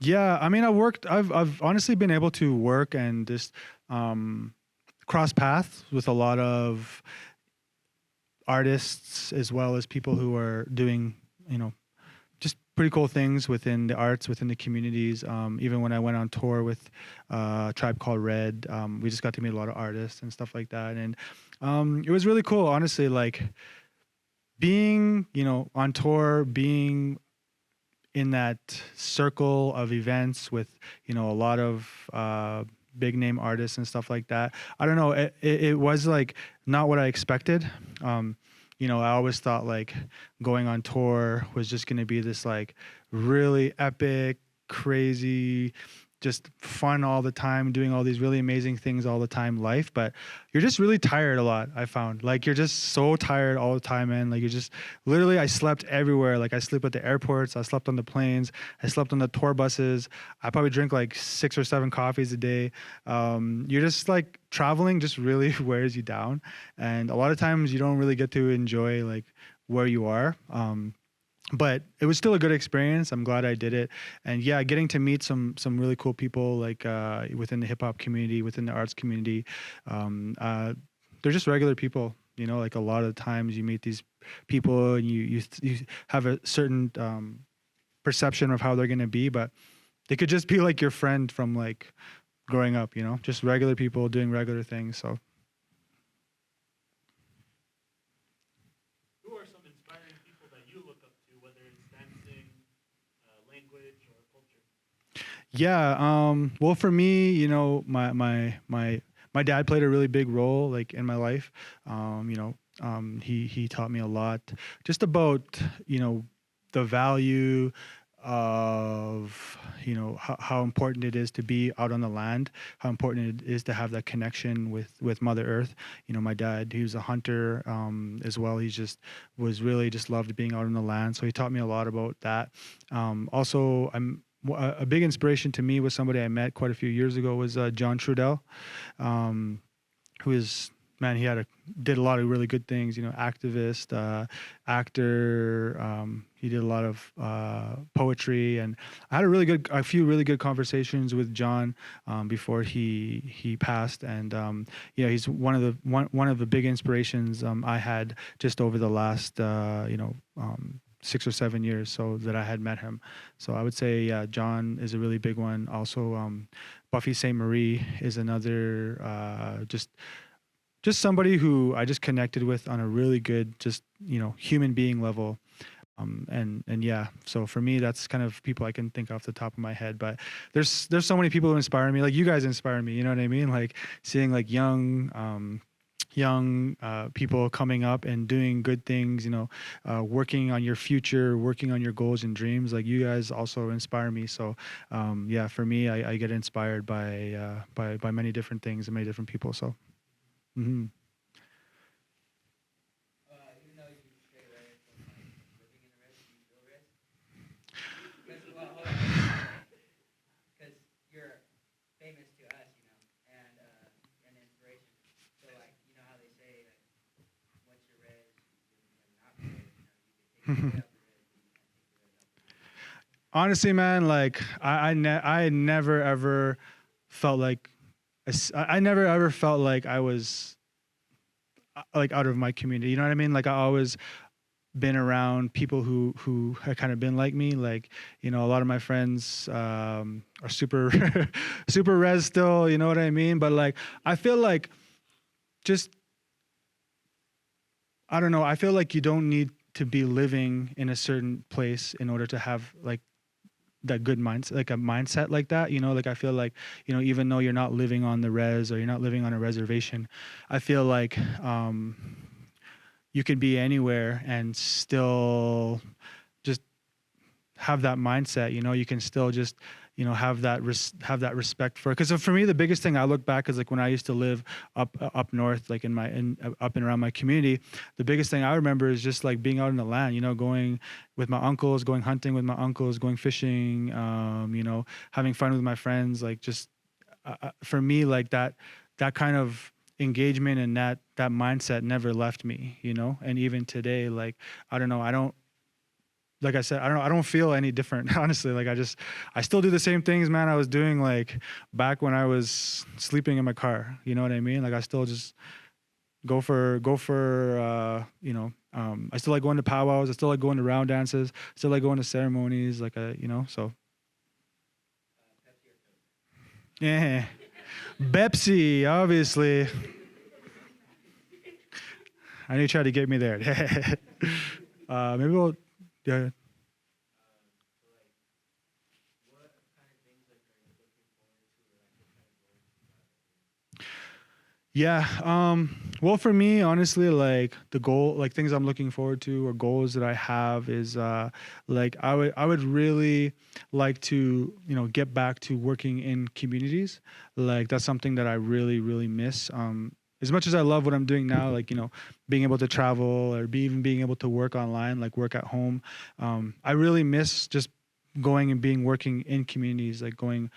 Yeah, I mean, I've honestly been able to work and just crossed paths with a lot of artists as well as people who are doing, just pretty cool things within the arts, within the communities. Even when I went on tour with Tribe Called Red, we just got to meet a lot of artists and stuff like that. And it was really cool, honestly, like being, on tour, being in that circle of events with, a lot of big name artists and stuff like that. I don't know. It was like not what I expected. I always thought like going on tour was just going to be this like really epic, crazy, just fun all the time, doing all these really amazing things all the time life. But you're just really tired a lot, I found. Like you're just so tired all the time, man. Like you're just literally, I slept everywhere. Like I sleep at the airports, I slept on the planes, I slept on the tour buses. I probably drink like 6 or 7 coffees a day. You're just like traveling just really wears you down. And a lot of times you don't really get to enjoy like where you are. But it was still a good experience. I'm glad I did it. And yeah, getting to meet some really cool people like within the hip hop community, within the arts community. They're just regular people, like a lot of times you meet these people and you have a certain perception of how they're going to be, but they could just be like your friend from like growing up, just regular people doing regular things. So yeah, well, for me, my dad played a really big role, like in my life. He taught me a lot, just about the value of how important it is to be out on the land, how important it is to have that connection with Mother Earth. My dad, he was a hunter as well. He just was really just loved being out on the land, so he taught me a lot about that. Also, a big inspiration to me was somebody I met quite a few years ago was John Trudell, who is, man, he did a lot of really good things, activist, actor. He did a lot of poetry, and I had a few really good conversations with John before he passed. And he's one of the big inspirations I had just over the last 6 or 7 years so that I had met him. So I would say John is a really big one. Also, Buffy St. Marie is another just somebody who I just connected with on a really good, just human being level. And yeah, so for me, that's kind of people I can think off the top of my head. But there's so many people who inspire me. Like you guys inspire me. You know what I mean? Like seeing like young people coming up and doing good things, working on your future, working on your goals and dreams. Like you guys also inspire me. So yeah, for me, I get inspired by many different things and many different people. So. Mm-hmm. Even though you stay away from like living in the res, do you feel res? Because you're famous to us, and an inspiration. So like, how they say like, once you're res, you're not res. You can take it out the res, but you can't take the res out. Honestly, man, like I never ever felt like I never ever felt like I was like out of my community. You know what I mean? Like I always been around people who had kind of been like me. Like, a lot of my friends are super super res still, you know what I mean? But like I feel like I don't know, I feel like you don't need to be living in a certain place in order to have like that good mindset, like a mindset like that, like I feel like, even though you're not living on the res or you're not living on a reservation, I feel like you could be anywhere and still just have that mindset, you can still just, have that respect for it. Because for me, the biggest thing I look back is like when I used to live up north, like up and around my community, the biggest thing I remember is just like being out in the land, going with my uncles, going hunting with my uncles, going fishing, having fun with my friends. Like just for me, like that kind of engagement and that mindset never left me, and even today, like I don't know, like I said, I don't feel any different, honestly. Like I still do the same things, man, I was doing like back when I was sleeping in my car. You know what I mean? Like I still just go for I still like going to powwows. I still like going to round dances. Still like going to ceremonies. Like so. Yeah, Pepsi, obviously. I knew you tried to get me there. Maybe we'll. Yeah. Yeah. Well, for me, honestly, like the goal, like things I'm looking forward to or goals that I have is like I would really like to, get back to working in communities. Like that's something that I really, really miss. As much as I love what I'm doing now, like, being able to travel or even being able to work online, like work at home. I really miss just working in communities, like going,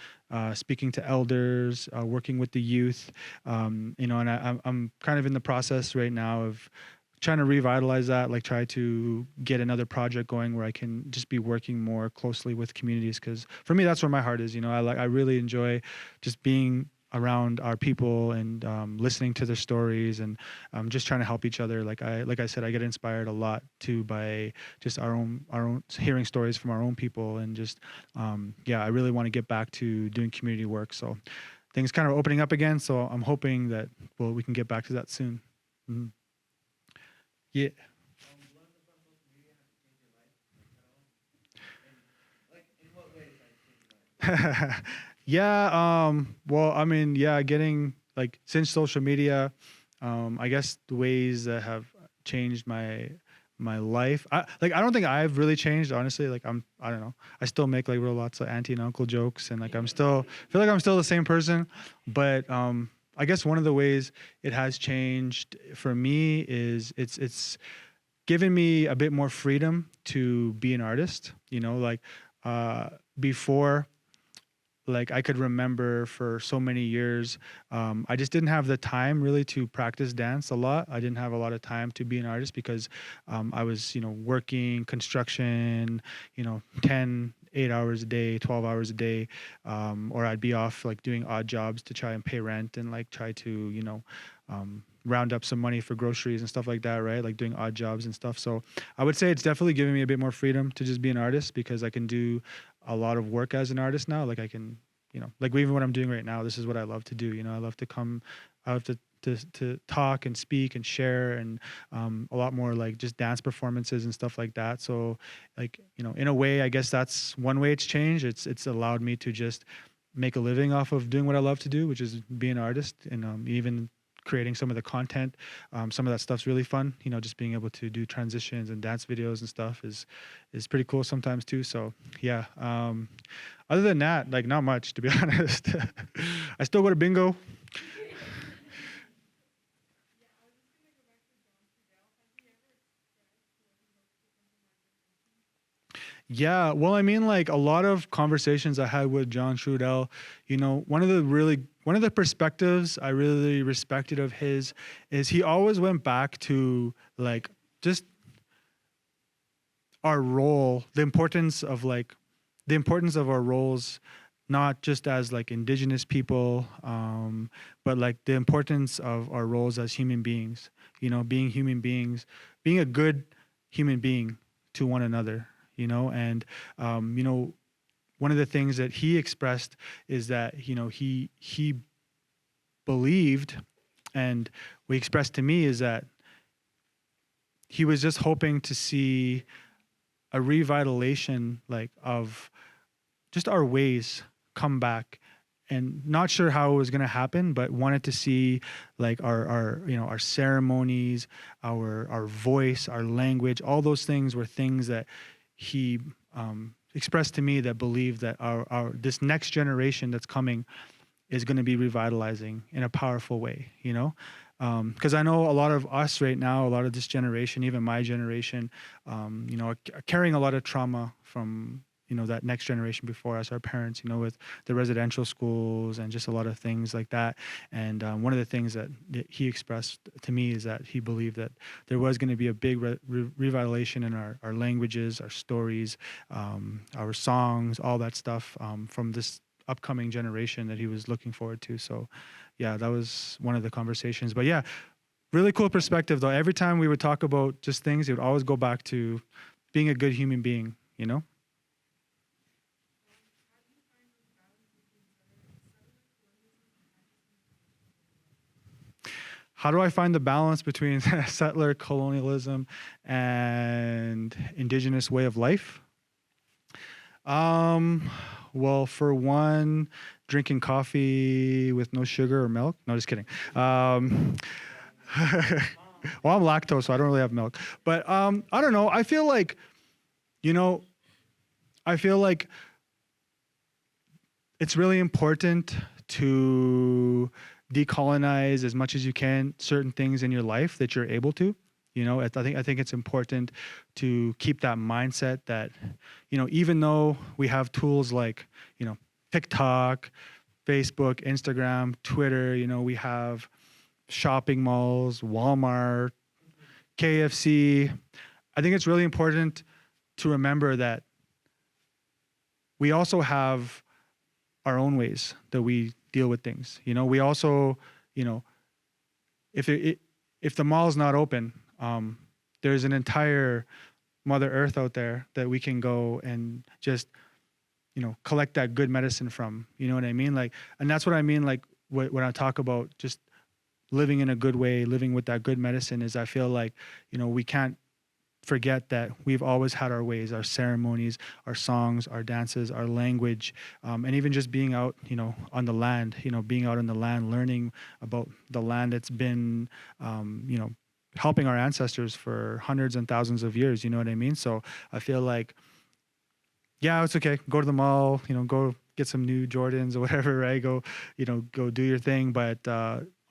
speaking to elders, working with the youth, and I'm kind of in the process right now of trying to revitalize that, like try to get another project going where I can just be working more closely with communities. Cause for me, that's where my heart is. I really enjoy just being around our people and listening to their stories and just trying to help each other. Like I said, I get inspired a lot too by just our own hearing stories from our own people and just I really want to get back to doing community work. So things kind of opening up again. So I'm hoping that we can get back to that soon. Mm-hmm. Yeah. Yeah. Well, I mean, yeah, getting like since social media, I guess the ways that have changed my life. I don't think I've really changed, honestly. Like I don't know. I still make like lots of auntie and uncle jokes, and like feel like I'm still the same person. But I guess one of the ways it has changed for me is it's given me a bit more freedom to be an artist. Before. Like I could remember for so many years, I just didn't have the time really to practice dance a lot. I didn't have a lot of time to be an artist because I was, working construction, 8 hours a day, 12 hours a day, or I'd be off like doing odd jobs to try and pay rent and like try to, round up some money for groceries and stuff like that, right? Like doing odd jobs and stuff. So I would say it's definitely giving me a bit more freedom to just be an artist because I can do a lot of work as an artist now. Like I can, like even what I'm doing right now, this is what I love to do. I love to come, I love to talk and speak and share and a lot more like just dance performances and stuff like that. So like, in a way, I guess that's one way it's changed. It's allowed me to just make a living off of doing what I love to do, which is be an artist and even creating some of the content. Some of that stuff's really fun. Just being able to do transitions and dance videos and stuff is pretty cool sometimes too. So yeah. Other than that, like not much, to be honest. I still go to bingo. Yeah, well, I mean, like a lot of conversations I had with John Trudell, one of the perspectives I really respected of his is he always went back to like just our role, the importance of our roles, not just as like indigenous people, but like the importance of our roles as human beings, being human beings, being a good human being to one another. And one of the things that he expressed is that he believed, and what he expressed to me is that he was just hoping to see a revitalization like of just our ways come back, and not sure how it was going to happen, but wanted to see like our ceremonies, our voice, our language, all those things were things that he expressed to me that believed that our this next generation that's coming is going to be revitalizing in a powerful way, because I know a lot of us right now, a lot of this generation, even my generation, are carrying a lot of trauma from that next generation before us, our parents, with the residential schools and just a lot of things like that. And one of the things that he expressed to me is that he believed that there was going to be a big revitalization in our languages, our stories, our songs, all that stuff from this upcoming generation that he was looking forward to. So yeah, that was one of the conversations. But yeah, really cool perspective though. Every time we would talk about just things, it would always go back to being a good human being, How do I find the balance between settler colonialism and indigenous way of life? Well, for one, drinking coffee with no sugar or milk. No, just kidding. Well, I'm lactose, so I don't really have milk. But I don't know. I feel like it's really important to decolonize as much as you can certain things in your life that you're able to. I think it's important to keep that mindset that, even though we have tools like, TikTok, Facebook, Instagram, Twitter, we have shopping malls, Walmart, KFC. I think it's really important to remember that we also have our own ways that we deal with things. We also, if the mall's not open, there's an entire Mother Earth out there that we can go and just, collect that good medicine from. You know what I mean? Like, and that's what I mean. Like when I talk about just living in a good way, living with that good medicine, is I feel like, we can't forget that we've always had our ways, our ceremonies, our songs, our dances, our language, and even just being out, on the land, being out on the land, learning about the land that's been, helping our ancestors for hundreds and thousands of years. You know what I mean? So I feel like, yeah, it's okay. Go to the mall, go get some new Jordans or whatever, right? Go do your thing. But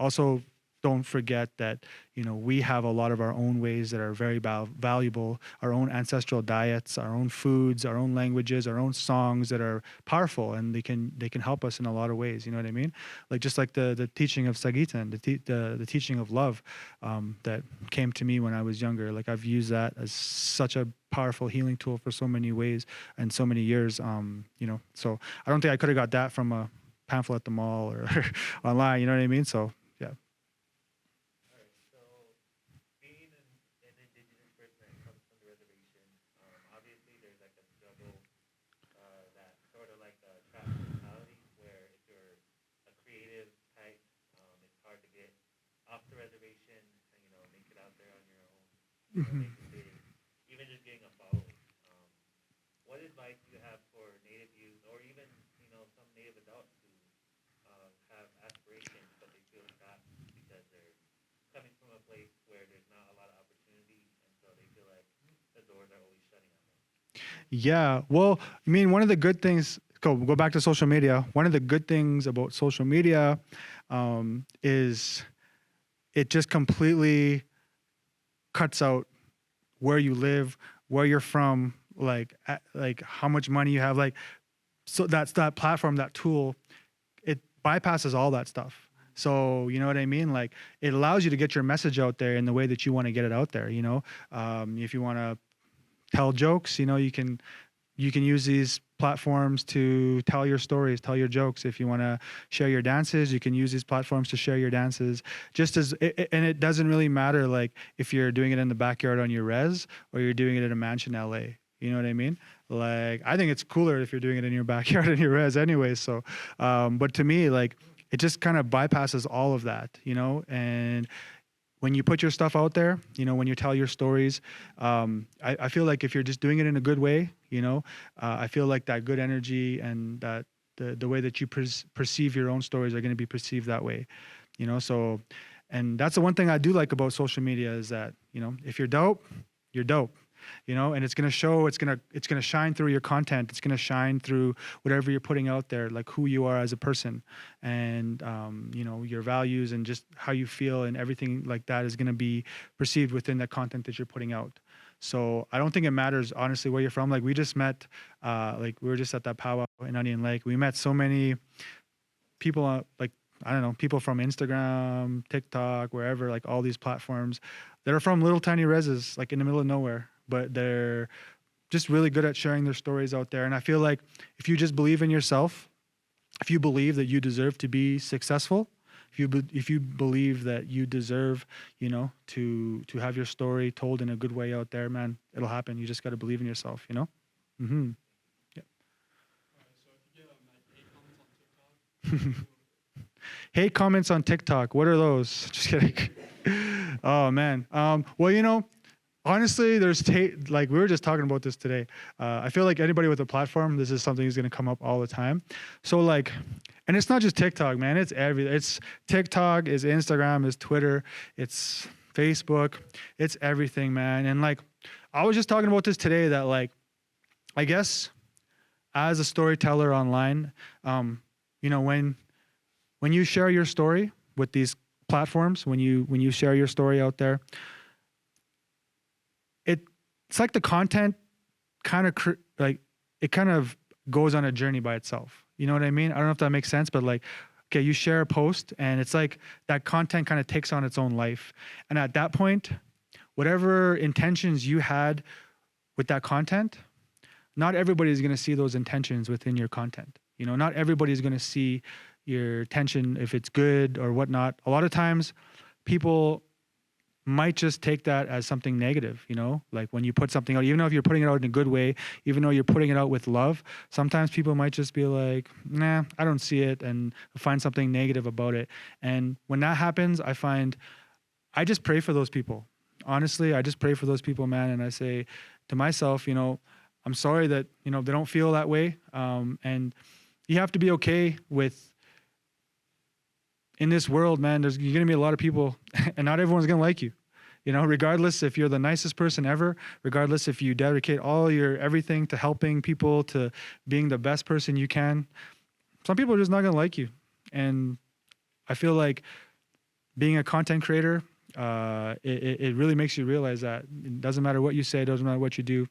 also don't forget that, we have a lot of our own ways that are very valuable, our own ancestral diets, our own foods, our own languages, our own songs that are powerful, and they can help us in a lot of ways. You know what I mean? Like just like the teaching of Sagitan, the teaching of love that came to me when I was younger. Like I've used that as such a powerful healing tool for so many ways and so many years. So I don't think I could have got that from a pamphlet at the mall or online. You know what I mean? So yeah. Mm-hmm. Even just getting a following. What advice do you have for Native youth, or even some Native adults who have aspirations but they feel trapped because they're coming from a place where there's not a lot of opportunity, and so they feel like the doors are always shutting on them? Yeah, well, I mean, one of the good things. Go back to social media. One of the good things about social media is it just completely cuts out where you live, where you're from, like how much money you have. Like, so that's that platform, that tool, it bypasses all that stuff. So, you know what I mean? Like, it allows you to get your message out there in the way that you want to get it out there. If you want to tell jokes, you can use these platforms to tell your stories, tell your jokes. If you want to share your dances, you can use these platforms to share your dances. And it doesn't really matter, like, if you're doing it in the backyard on your res or you're doing it in a mansion in LA. You know what I mean? Like, I think it's cooler if you're doing it in your backyard in your res anyway. So, but to me, like, it just kind of bypasses all of that, and when you put your stuff out there, when you tell your stories, I feel like if you're just doing it in a good way, I feel like that good energy and that the way that you perceive your own stories are going to be perceived that way, So, and that's the one thing I do like about social media is that, if you're dope, you're dope. And it's going to show, it's going to shine through your content. It's going to shine through whatever you're putting out there, like who you are as a person and, your values and just how you feel and everything like that is going to be perceived within the content that you're putting out. So I don't think it matters, honestly, where you're from. Like we just met, like we were just at that powwow in Onion Lake. We met so many people, like, I don't know, people from Instagram, TikTok, wherever, like all these platforms that are from little tiny reses, like in the middle of nowhere, but they're just really good at sharing their stories out there. And I feel like if you just believe in yourself, if you believe that you deserve to be successful, if you believe that you deserve, you know, to have your story told in a good way out there, man, it'll happen. You just got to believe in yourself, you know? Mm-hmm. Yeah. Hate comments on TikTok. What are those? Just kidding. Oh, man. Well, you know, honestly, like we were just talking about this today. I feel like anybody with a platform, this is something that's going to come up all the time. So like, and it's not just TikTok, man. It's it's TikTok, it's Instagram, it's Twitter, it's Facebook, it's everything, man. And like, I was just talking about this today that like, I guess as a storyteller online, you know, when you share your story with these platforms, when you share your story out there, it's like the content kind of like it kind of goes on a journey by itself. You know what I mean? I don't know if that makes sense, but like, okay, you share a post and it's like that content kind of takes on its own life. And at that point, whatever intentions you had with that content, not everybody is going to see those intentions within your content. You know, not everybody is going to see your intention if it's good or whatnot. A lot of times people might just take that as something negative, you know, like when you put something out, even though if you're putting it out in a good way, even though you're putting it out with love, sometimes people might just be like, nah, I don't see it, and find something negative about it. And when that happens, I just pray for those people. Honestly, I just pray for those people, man. And I say to myself, you know, I'm sorry that, you know, they don't feel that way. And you have to be okay with, in this world, man, you're going to meet a lot of people and not everyone's going to like you. You know, regardless if you're the nicest person ever, regardless if you dedicate all your everything to helping people, to being the best person you can, some people are just not going to like you. And I feel like being a content creator, it really makes you realize that it doesn't matter what you say, it doesn't matter what you do.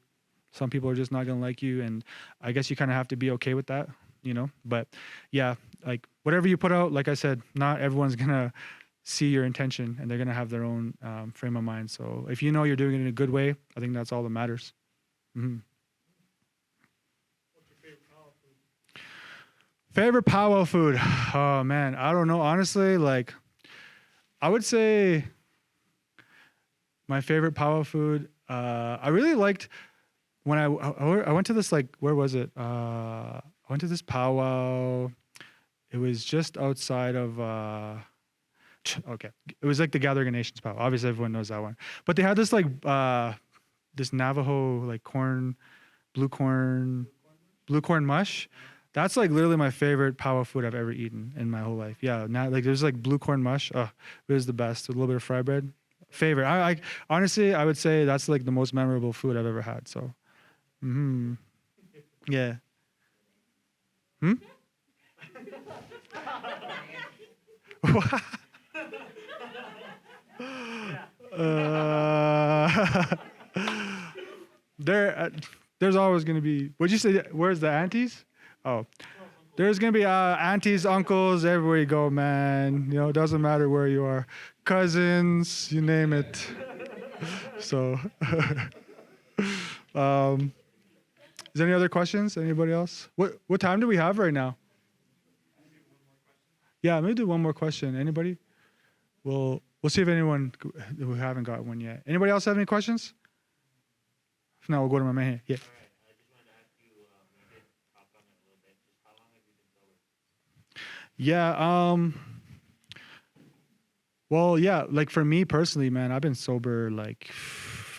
Some people are just not going to like you. And I guess you kind of have to be okay with that, you know? But yeah, like whatever you put out, like I said, not everyone's going to see your intention and they're going to have their own frame of mind. So if you know you're doing it in a good way, I think that's all that matters. Mm-hmm. What's your favorite powwow food? Favorite powwow food? Oh man, I don't know. Honestly, like I would say my favorite powwow food, I really liked when I went to this, like, where was it? I went to this powwow. It was just outside of, okay. It was like the Gathering of Nations powwow. Obviously, everyone knows that one. But they had this, like, this Navajo, like, blue corn mush. That's, like, literally my favorite powwow food I've ever eaten in my whole life. Yeah, like, there's, like, blue corn mush. Oh, it was the best. With a little bit of fry bread. Favorite. I honestly, I would say that's, like, the most memorable food I've ever had. So, yeah. There's always going to be, what'd you say, where's the aunties? Oh, there's going to be aunties, uncles, everywhere you go, man. You know, it doesn't matter where you are. Cousins, you name it. So, is there any other questions? Anybody else? What time do we have right now? Yeah, maybe do one more question. Anybody? We'll see if anyone who haven't got one yet. Anybody else have any questions? If not, we'll go to my man here. Yeah. All right, I just wanted to ask you, you did talk on it a little bit. Just how long have you been sober? Yeah. Well, yeah. Like for me personally, man, I've been sober like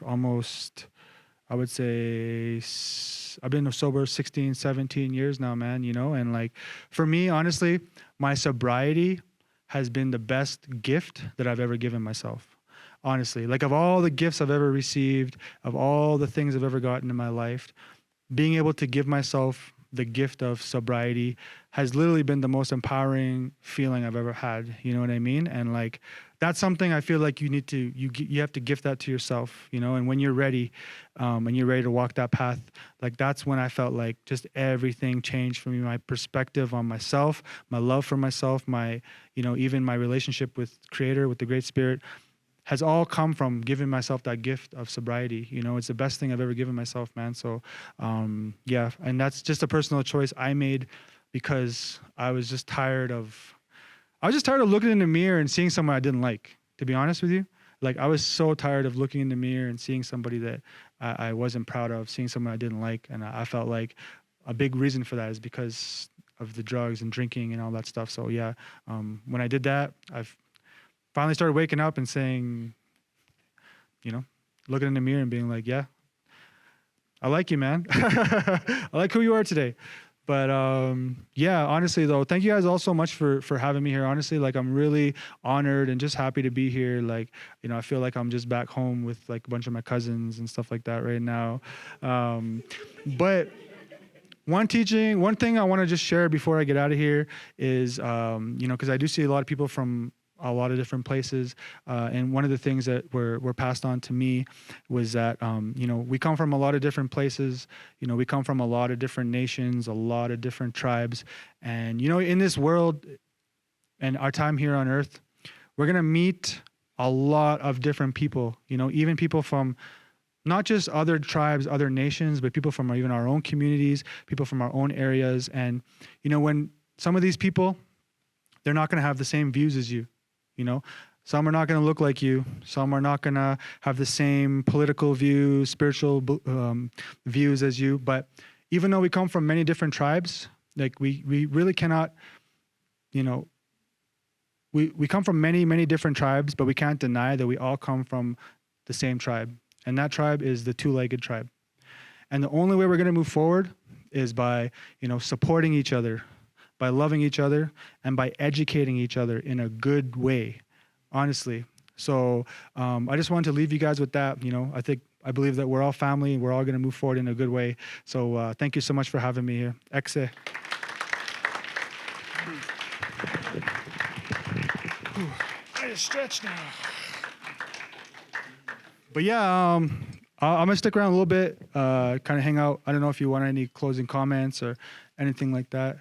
almost, I would say, I've been sober 16, 17 years now, man. You know, and like for me, honestly, my sobriety has been the best gift that I've ever given myself. Honestly, like of all the gifts I've ever received, of all the things I've ever gotten in my life, being able to give myself the gift of sobriety has literally been the most empowering feeling I've ever had. You know what I mean? And like, that's something I feel like you have to gift that to yourself, you know. And when you're ready, and you're ready to walk that path, like that's when I felt like just everything changed for me. My perspective on myself, my love for myself, my, you know, even my relationship with Creator, with the Great Spirit, has all come from giving myself that gift of sobriety. You know, it's the best thing I've ever given myself, man. So, yeah, and that's just a personal choice I made because I was just tired of looking in the mirror and seeing someone I didn't like, to be honest with you. Like, I was so tired of looking in the mirror and seeing somebody that I wasn't proud of, seeing someone I didn't like. And I felt like a big reason for that is because of the drugs and drinking and all that stuff. So yeah, when I did that, I've finally started waking up and saying, you know, looking in the mirror and being like, yeah, I like you, man. I like who you are today. But yeah, honestly though, thank you guys all so much for having me here. Honestly, like, I'm really honored and just happy to be here. Like, you know, I feel like I'm just back home with like a bunch of my cousins and stuff like that right now. But one thing I want to just share before I get out of here is, you know, because I do see a lot of people from a lot of different places. And one of the things that were passed on to me was that, you know, we come from a lot of different places. You know, we come from a lot of different nations, a lot of different tribes. And, you know, in this world and our time here on earth, we're going to meet a lot of different people, you know, even people from not just other tribes, other nations, but people from even our own communities, people from our own areas. And, you know, when some of these people, they're not going to have the same views as you. You know, some are not going to look like you. Some are not going to have the same political views, spiritual views as you. But even though we come from many different tribes, like we really cannot, you know, we come from many, many different tribes, but we can't deny that we all come from the same tribe. And that tribe is the two-legged tribe. And the only way we're going to move forward is by, you know, supporting each other, by loving each other, and by educating each other in a good way, honestly. So I just wanted to leave you guys with that. You know, I believe that we're all family and we're all going to move forward in a good way. So thank you so much for having me here. Exe. I just stretch now. But yeah, I'm going to stick around a little bit, kind of hang out. I don't know if you want any closing comments or anything like that.